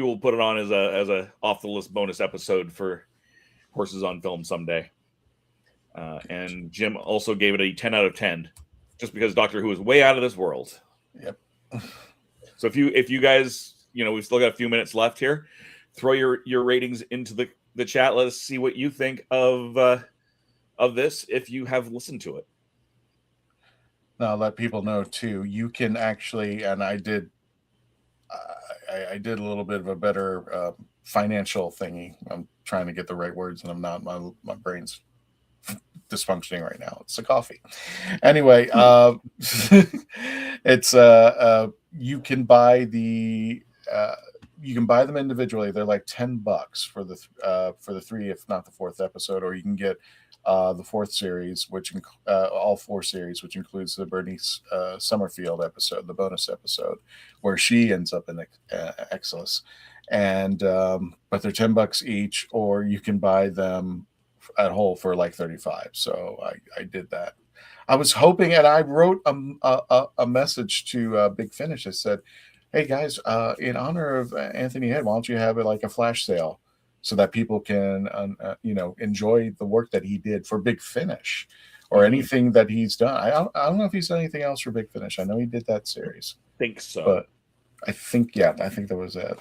we'll put it on as a off the list bonus episode for Horses on Film someday. And Jim also gave it a 10 out of 10, just because Doctor Who is way out of this world. Yep. So if you guys, we've still got a few minutes left here, throw your ratings into the chat. Let us see what you think of this if you have listened to it. Now, let people know too. You can actually, and I did a little bit of a better financial thingy. I'm trying to get the right words, and I'm not. My brain's dysfunctioning right now. It's the coffee. Anyway, it's you can buy them individually. They're like $10 for the 3, if not the 4th episode, or you can get the 4th series, which all 4 series, which includes the Bernice Summerfield episode, the bonus episode, where she ends up in Excelis. And but they're $10 each, or you can buy them at whole for like $35. So I did that. I was hoping, and I wrote a message to Big Finish. I said, "Hey guys, in honor of Anthony Head, why don't you have it like a flash sale, so that people can enjoy the work that he did for Big Finish, or anything that he's done. I don't know if he's done anything else for Big Finish. I know he did that series. Think so, but I think that was it.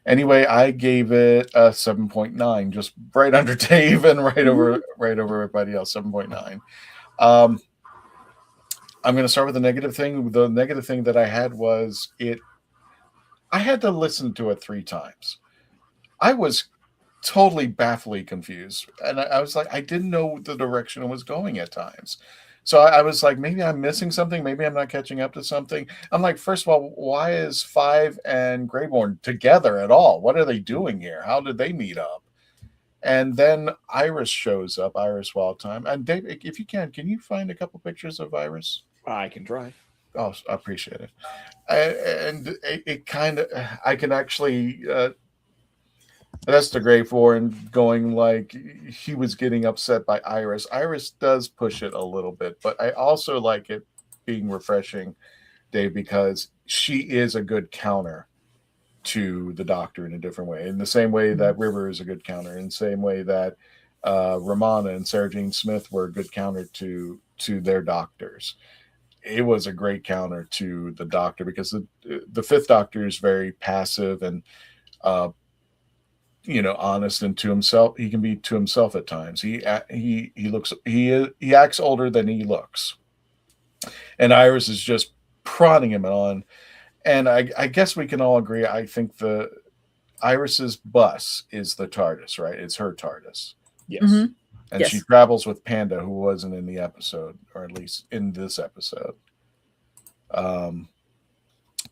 Anyway, I gave it a 7.9, just right under Dave and right over everybody else. 7.9. I'm going to start with the negative thing. The negative thing that I had was I had to listen to it 3 times. I was totally baffledly confused. And I was like, I didn't know the direction it was going at times. So I was like, maybe I'm missing something. Maybe I'm not catching up to something. I'm like, first of all, why is Five and Grayvorn together at all? What are they doing here? How did they meet up? And then Iris shows up, Iris Wildthyme. And Dave, if you can you find a couple pictures of Iris? I can try. Oh, I appreciate it. And it kind of, I can actually, that's the Grayvorn going like he was getting upset by Iris. Iris does push it a little bit, but I also like it being refreshing, Dave, because she is a good counter to the Doctor in a different way. In the same way that River is a good counter, in the same way that Romana and Sarah Jane Smith were a good counter to their doctors. It was a great counter to the Doctor because the Fifth Doctor is very passive and honest and to himself. He can be to himself at times. He acts older than he looks, and Iris is just prodding him on. And I guess we can all agree. I think the Iris's bus is the TARDIS, right? It's her TARDIS. Yes. Mm-hmm. And Yes. she travels with Panda, who wasn't in the episode, or at least in this episode.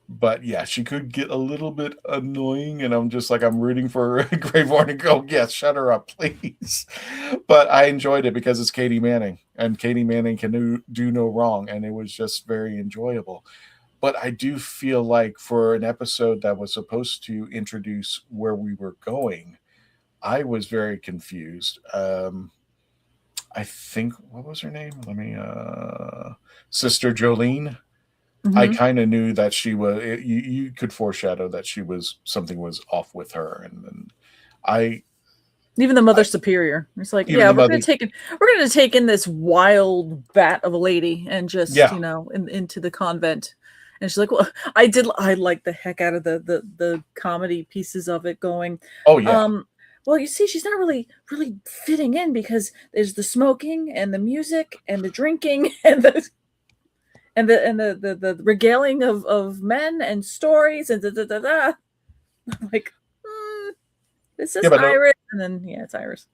But yeah, she could get a little bit annoying, and I'm just like, I'm rooting for Grayvorn to go, yes, shut her up, please. But I enjoyed it because it's Katy Manning, and Katy Manning can do no wrong, and it was just very enjoyable. But I do feel like for an episode that was supposed to introduce where we were going, I was very confused. I think, what was her name? Sister Jolene. Mm-hmm. I kind of knew that she was. You could foreshadow that something was off with her, and Even the Mother Superior. It's like, Even yeah, the we're Mother- gonna take in this wild bat of a lady and just Yeah. into the convent. And she's like, well, I like the heck out of the comedy pieces of it going. Oh yeah. Well, you see, she's not really fitting in because there's the smoking and the music and the drinking and the regaling of men and stories and I'm like, this is Yeah, but Iris, and then it's Iris.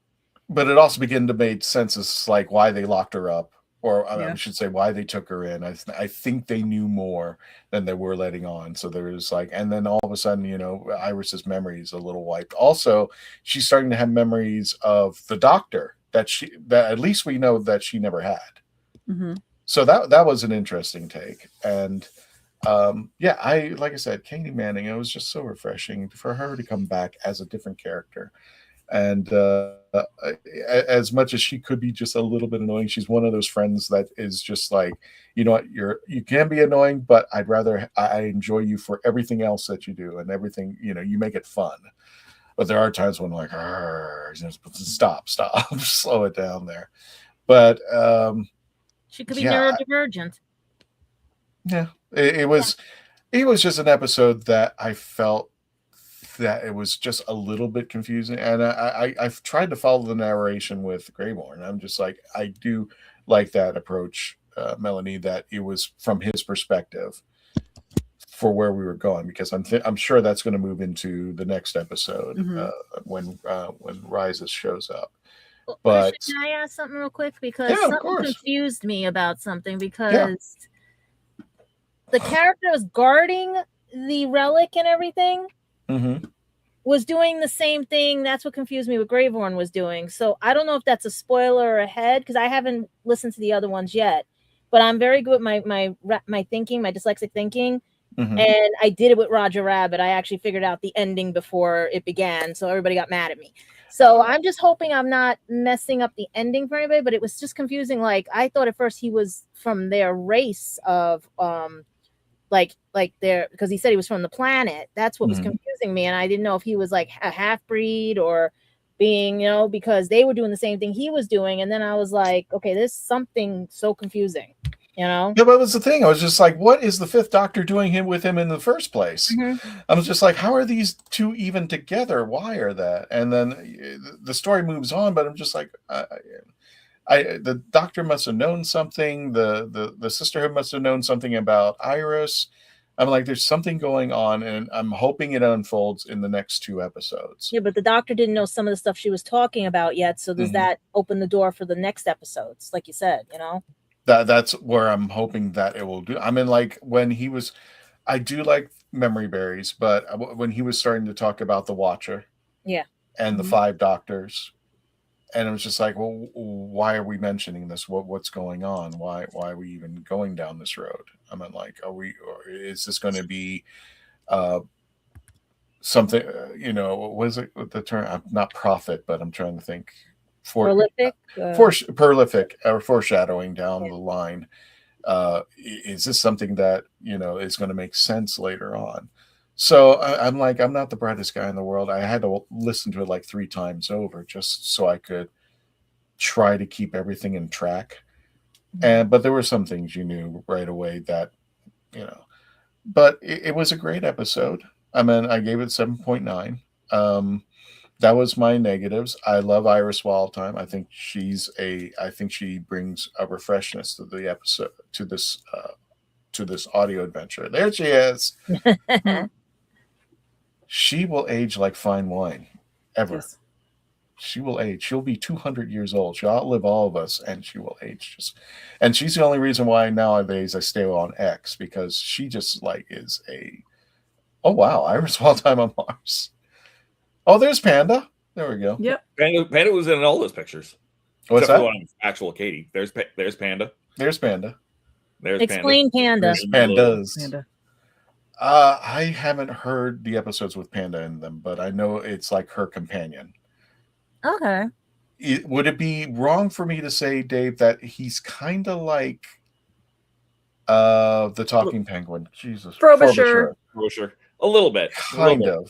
But it also began to make sense as like why they locked her up, or I Yeah. should say why they took her in. I think they knew more than they were letting on. So there was like, and then all of a sudden, Iris's memory is a little wiped. Also, she's starting to have memories of the Doctor that at least we know that she never had. Mm-hmm. So that was an interesting take. And like I said, Katy Manning, it was just so refreshing for her to come back as a different character. And as much as she could be just a little bit annoying, she's one of those friends that is just like, you know what, you can be annoying, but I enjoy you for everything else that you do and everything, you make it fun. But there are times when I'm like, stop, slow it down there. But She could be Yeah. neurodivergent. yeah, it was just an episode that I felt that it was just a little bit confusing, and I've tried to follow the narration with Grayvorn. I'm just like, I do like that approach, Melanie, that it was from his perspective for where we were going, because I'm sure that's going to move into the next episode when Rises shows up. Well, But Christian, can I ask something real quick? Because Yeah, of something course. confused me about something, because the character was guarding the relic and everything Mhm. was doing the same thing. That's what confused me what Grayvorn was doing. So I don't know if that's a spoiler ahead, because I haven't listened to the other ones yet. But I'm very good with my thinking, my dyslexic thinking. Mhm. And I did it with Roger Rabbit. I actually figured out the ending before it began, so everybody got mad at me. So I'm just hoping I'm not messing up the ending for anybody, but it was just confusing. Like, I thought at first he was from their race of like their, because he said he was from the planet. That's what was Mhm. confusing me, and I didn't know if he was like a half breed or being, because they were doing the same thing he was doing, and then I was like, okay, there's something so confusing. Yeah, but it was the thing. I was just like, what is the Fifth Doctor doing with him in the first place? I was just like, how are these two even together? Why are that? And then the story moves on, but I'm just like, the Doctor must have known something. The Sisterhood must have known something about Iris. I'm like, there's something going on, and I'm hoping it unfolds in the next 2 episodes. Yeah, but the doctor didn't know some of the stuff she was talking about yet. So does that open the door for the next episodes? Like you said, That's where I'm hoping that it will do. I mean, like when he was, I do like memory berries, but when he was starting to talk about the Watcher, and the 5 doctors, and it was just like, well, why are we mentioning this? What's going on? Why are we even going down this road? I mean, like, is this going to be something? What is it? The term? I'm not prophet, but I'm trying to think. Prolific, prolific, or foreshadowing down the line. Is this something that is going to make sense later on? So I'm like, I'm not the brightest guy in the world. I had to listen to it like 3 times over just so I could try to keep everything in track. But there were some things you knew right away that, but it was a great episode. I mean, I gave it 7.9. That was my negatives. I love Iris Wildthyme. I think she brings a refreshness to the episode, to this audio adventure. There she is. She will age like fine wine, ever. Yes. She will age. She'll be 200 years old. She'll outlive all of us, and she will age. And she's the only reason why nowadays I stay on X, because she just like is oh wow, Iris Wildthyme on Mars. Oh, there's Panda. There we go. Yep. Panda was in all those pictures. What's that? Actual Katy. There's Panda. There's Panda. Explain Panda. There's Pandas. Panda. I haven't heard the episodes with Panda in them, but I know it's like her companion. Okay. Would it be wrong for me to say, Dave, that he's kind of like the talking penguin? Jesus. Frobisher. A little bit. Kind of.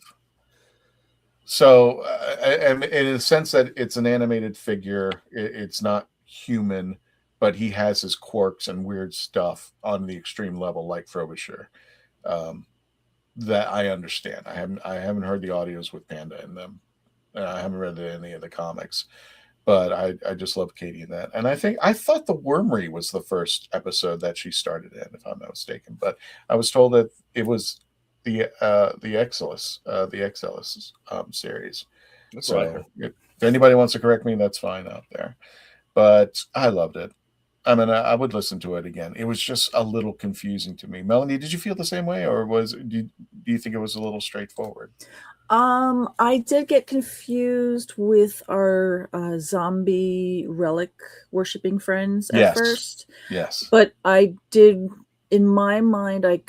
So, and in a sense that it's an animated figure, it's not human, but he has his quirks and weird stuff on the extreme level, like Frobisher. That I understand. I haven't heard the audios with Panda in them. I haven't read any of the comics, but I just love Katy in that. And I thought the Wormery was the first episode that she started in, if I'm not mistaken. But I was told that it was the Excelis, series. That's so right. If anybody wants to correct me, that's fine out there. But I loved it. I mean, I would listen to it again. It was just a little confusing to me. Melanie, did you feel the same way, or do you think it was a little straightforward? I did get confused with our zombie relic worshipping friends at first. Yes. But I did, in my mind, I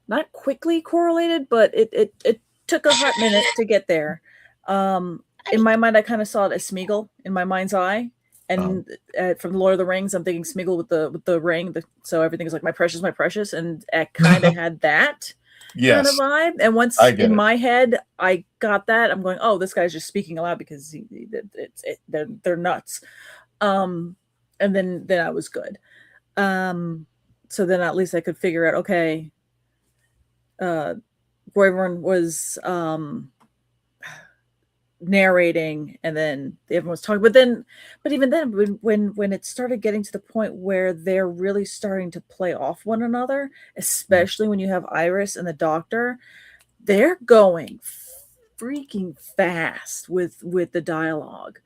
not quickly correlated, but it took a hot minute to get there. In my mind, I kind of saw it as Smeagol in my mind's eye. And from the Lord of the Rings, I'm thinking Smeagol with the ring. So everything is like my precious. And I kind of had that kind of vibe. And once in my head, I got that, I'm going, oh, this guy's just speaking aloud because they're nuts. And then I was good. So then at least I could figure out, okay, Grayvorn was narrating, and then everyone was talking, but even then when it started getting to the point where they're really starting to play off one another, especially when you have Iris and the doctor, they're going freaking fast with the dialogue.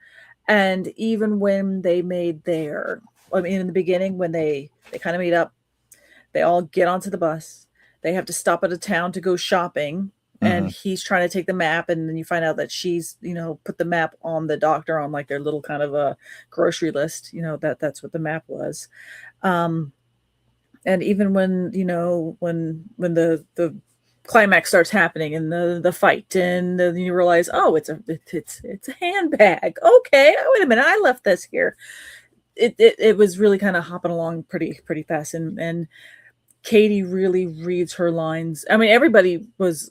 And even when they made in the beginning, when they kind of meet up, they all get onto the bus, they have to stop at a town to go shopping. And he's trying to take the map, and then you find out that she's, put the map on the doctor on like their little kind of a grocery list, that's what the map was. And even when, when the climax starts happening and the fight, and then you realize, oh, it's a handbag. Okay, wait a minute, I left this here. It was really kind of hopping along pretty fast, and Katy really reads her lines. I mean, everybody was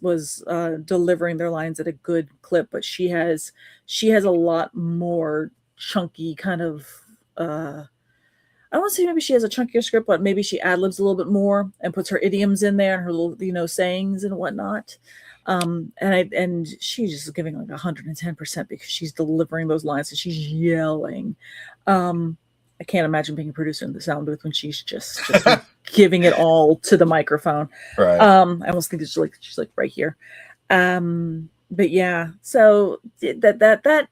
delivering their lines at a good clip, but she has a lot more chunky kind of. I don't want to say maybe she has a chunkier script, but maybe she ad-libs a little bit more and puts her idioms in there and her little sayings and whatnot. And she's just giving like 110% because she's delivering those lines and she's yelling. I can't imagine being a producer in the sound booth when she's just giving it all to the microphone. Right. I almost think she's like right here. But yeah, so that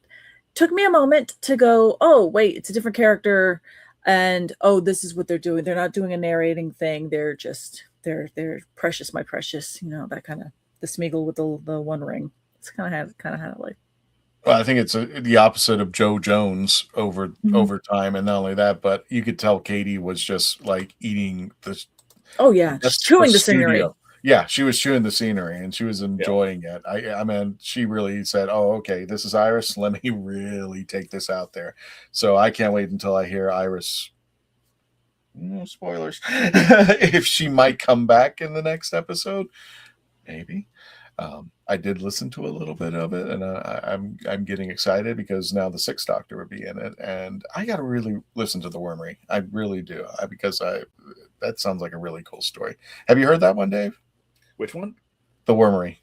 took me a moment to go, oh wait, it's a different character, and oh, this is what they're doing. They're not doing a narrating thing. They're just they're precious, my precious. You know, that kind of the Smeagol with the one ring. It's kind of how it like. Well, I think it's the opposite of Joe Jones over time, and not only that, but you could tell Katy was just like eating the. Oh yeah, just chewing the scenery. Yeah, she was chewing the scenery and she was enjoying it. I mean, she really said, "Oh, okay, this is Iris. Let me really take this out there." So I can't wait until I hear Iris. No spoilers. If she might come back in the next episode, maybe. I did listen to a little bit of it, and I'm getting excited because now the Sixth Doctor would be in it, and I got to really listen to the Wormery. I really do, because that sounds like a really cool story. Have you heard that one, Dave? Which one? The Wormery.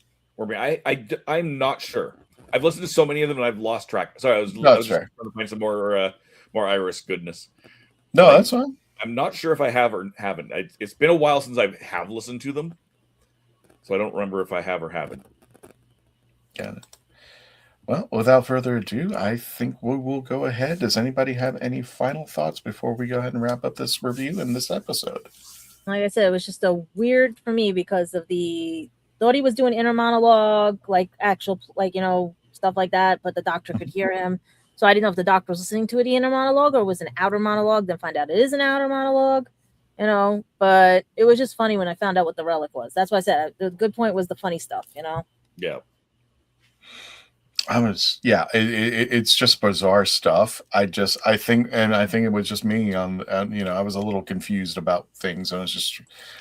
I'm not sure. I've listened to so many of them and I've lost track. Sorry, I was just trying to find some more Iris goodness. No, that's fine. I'm not sure if I have or haven't. It's been a while since I have listened to them, so I don't remember if I have or haven't. Got it. Well, without further ado, I think we will go ahead. Does anybody have any final thoughts before we go ahead and wrap up this review in this episode? Like I said, it was just a weird for me because of thought he was doing inner monologue, like actual, like, you know, stuff like that, but the Doctor could hear him. So I didn't know if the Doctor was listening to the inner monologue or was an outer monologue, then find out it is an outer monologue, you know, but it was just funny when I found out what the relic was. That's why I said the good point was the funny stuff, you know? Yeah. It's just bizarre stuff. I think it was just me I was a little confused about things. And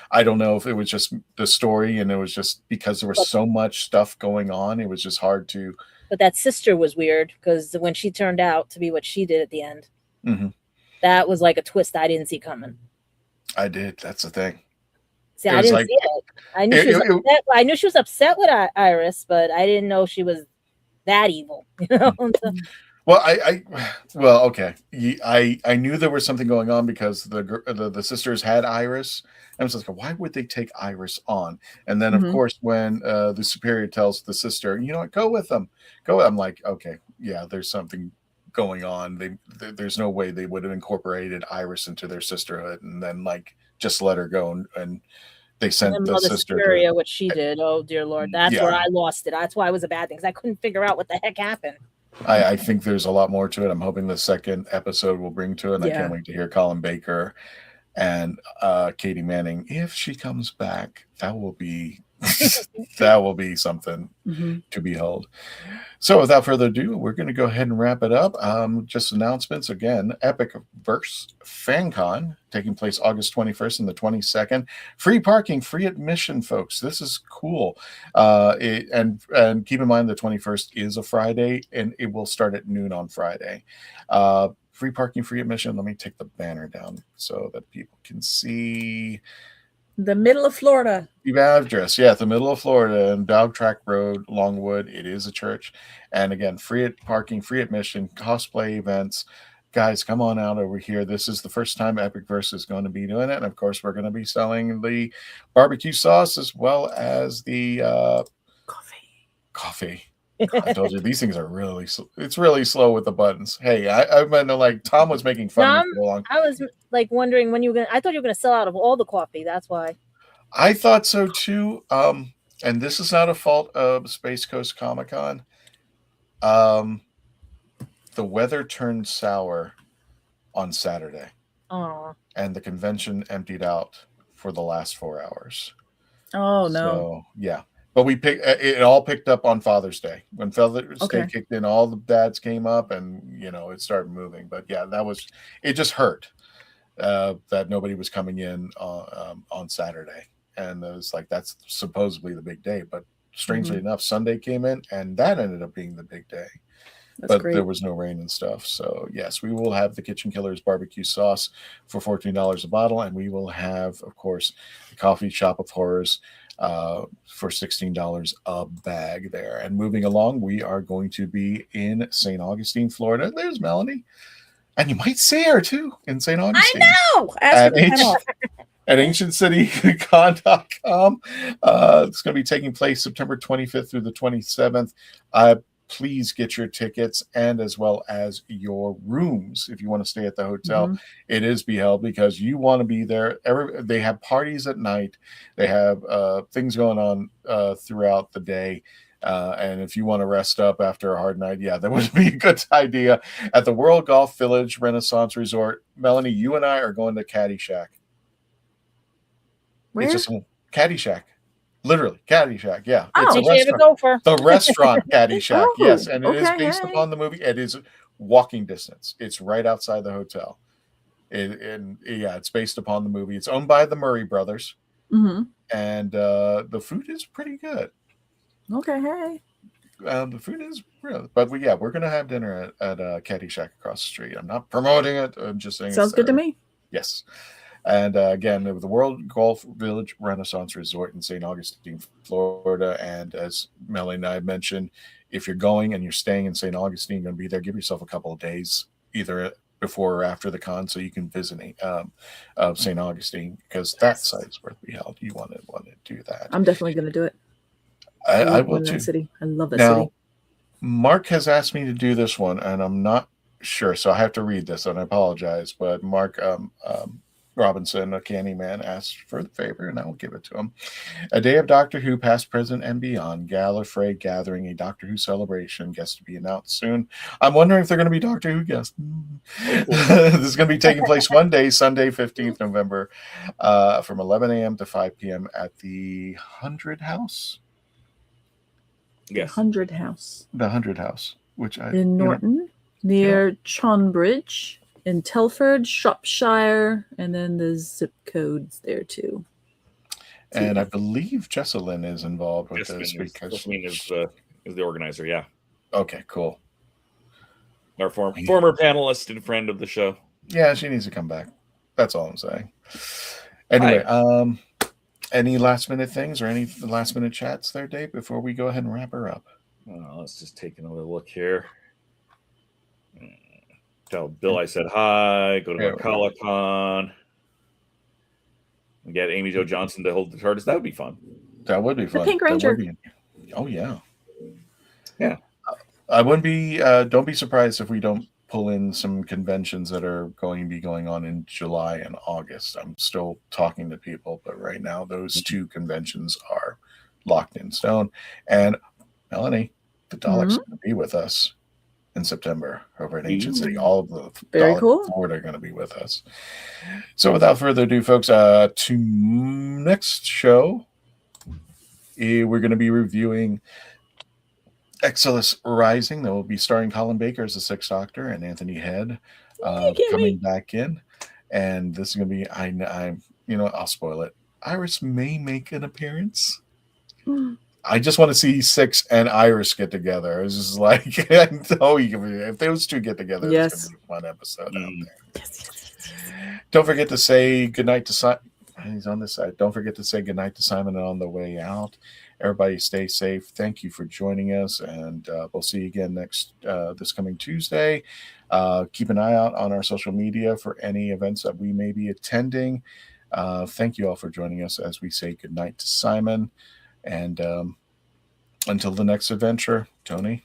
I don't know if it was just the story and it was just because there was so much stuff going on. It was just hard to. But that sister was weird because when she turned out to be what she did at the end, that was like a twist I didn't see coming. I did. That's the thing. See, I didn't see it. I knew she was upset. I knew she was upset with Iris, but I didn't know she was that evil, you know. Well, okay. I knew there was something going on because the sisters had Iris, and I was like, why would they take Iris on? And then, of course, when the superior tells the sister, you know what, go with them, I'm like, okay, yeah, there's something going on. There's no way they would have incorporated Iris into their sisterhood and then like just let her go and they sent the sister Superior, what she did. Oh dear Lord, that's where I lost it. That's why it was a bad thing because I couldn't figure out what the heck happened. I think there's a lot more to it. I'm hoping the second episode will bring to it. And I can't wait to hear Colin Baker and Katy Manning. If she comes back, that will be something to behold. So without further ado, we're going to go ahead and wrap it up. Just announcements again. Epic Verse FanCon taking place August 21st and the 22nd. Free parking, free admission, folks. This is cool. And keep in mind the 21st is a Friday and it will start at noon on Friday. Free parking, free admission. Let me take the banner down so that people can see. The middle of Florida. The address, the middle of Florida and Dog Track Road, Longwood. It is a church. And again, free parking, free admission, cosplay events. Guys, come on out over here. This is the first time Epic Verse is going to be doing it. And of course, we're going to be selling the barbecue sauce as well as the coffee. I told you these things are it's really slow with the buttons. Hey, I've been like Tom was making fun of me for long. I was like wondering when I thought you were gonna sell out of all the coffee. That's why. I thought so too. And this is not a fault of Space Coast Comic-Con. The weather turned sour on Saturday. Oh. And the convention emptied out for the last 4 hours. Oh no. So yeah. But it all picked up on Father's Day. When Father's Day kicked in, all the dads came up and, it started moving. But yeah, it just hurt that nobody was coming in on Saturday. And it was like, that's supposedly the big day. But strangely enough, Sunday came in and that ended up being the big day. But there was no rain and stuff. So yes, we will have the Kitchen Killers barbecue sauce for $14 a bottle. And we will have, of course, the Coffee Shop of Horrors for $16 a bag there. And moving along, we are going to be in St. Augustine, Florida. There's Melanie. And you might see her too in St. Augustine. I know. At ancientcitycon.com. It's going to be taking place September 25th through the 27th. Please get your tickets and as well as your rooms if you want to stay at the hotel. It is be held because you want to be there. They have parties at night. They have things going on throughout the day. And if you want to rest up after a hard night, that would be a good idea. At the World Golf Village Renaissance Resort, Melanie, you and I are going to Caddyshack. Where? It's just Caddyshack. Literally, Caddyshack. Yeah. Oh, it's a restaurant. The restaurant Caddyshack. Oh, yes. And it is okay. based upon the movie. It is walking distance. It's right outside the hotel. It's based upon the movie. It's owned by the Murray brothers. And the food is pretty good. Okay, hey. The food is real. But we're going to have dinner at Caddyshack across the street. I'm not promoting it. I'm just saying Sounds good to me. Yes. And again, the World Golf Village Renaissance Resort in St. Augustine, Florida. And as Melanie and I mentioned, if you're going and you're staying in St. Augustine, going to be there, give yourself a couple of days, either before or after the con, so you can visit St. Augustine, because that site's worth be held. You want to do that. I'm definitely going to do it. I will too. That city. I love that now, city. Mark has asked me to do this one, and I'm not sure, so I have to read this, and I apologize. But Mark Robinson, a Candyman, asked for the favor, and I will give it to him. A day of Doctor Who, past, present, and beyond. Gallifrey gathering, a Doctor Who celebration. Guests to be announced soon. I'm wondering if they're going to be Doctor Who guests. This is going to be taking place one day, Sunday, 15th November, from 11 a.m. to 5 p.m. at the 100 House. Yes. 100 House. The 100 House, which in Norton, near Chonbridge. In Telford, Shropshire, and then the zip codes there too. And I believe Jacqueline is involved with this because Jacqueline is the organizer. Yeah. Okay, cool. Our former panelist and friend of the show. Yeah, she needs to come back. That's all I'm saying. Anyway, any last minute things or any last minute chats there, Dave, before we go ahead and wrap her up? Let's just take another look here. Tell Bill I said hi. Go to Macalacon. And get Amy Jo Johnson to hold the TARDIS. That would be fun. That would be fun. The Pink Ranger. Oh yeah. Yeah. I wouldn't be. Don't be surprised if we don't pull in some conventions that are going to be going on in July and August. I'm still talking to people, but right now those two conventions are locked in stone. And Melanie, the Daleks are going to be with us in September over at Ancient City. All of the Daleks Florida are going to be with us. So without further ado, folks, to next show, we're going to be reviewing Excelis Rising. That will be starring Colin Baker as the Sixth Doctor and Anthony Head coming back in. And this is going to be, I'll spoil it. Iris may make an appearance. I just want to see Six and Iris get together. It's just like, if those two get together, it's going to be a fun episode out there. Yes. Don't forget to say goodnight to Simon. He's on this side. Don't forget to say goodnight to Simon on the way out. Everybody stay safe. Thank you for joining us, and we'll see you again this coming Tuesday. Keep an eye out on our social media for any events that we may be attending. Thank you all for joining us as we say goodnight to Simon. And until the next adventure, Tony.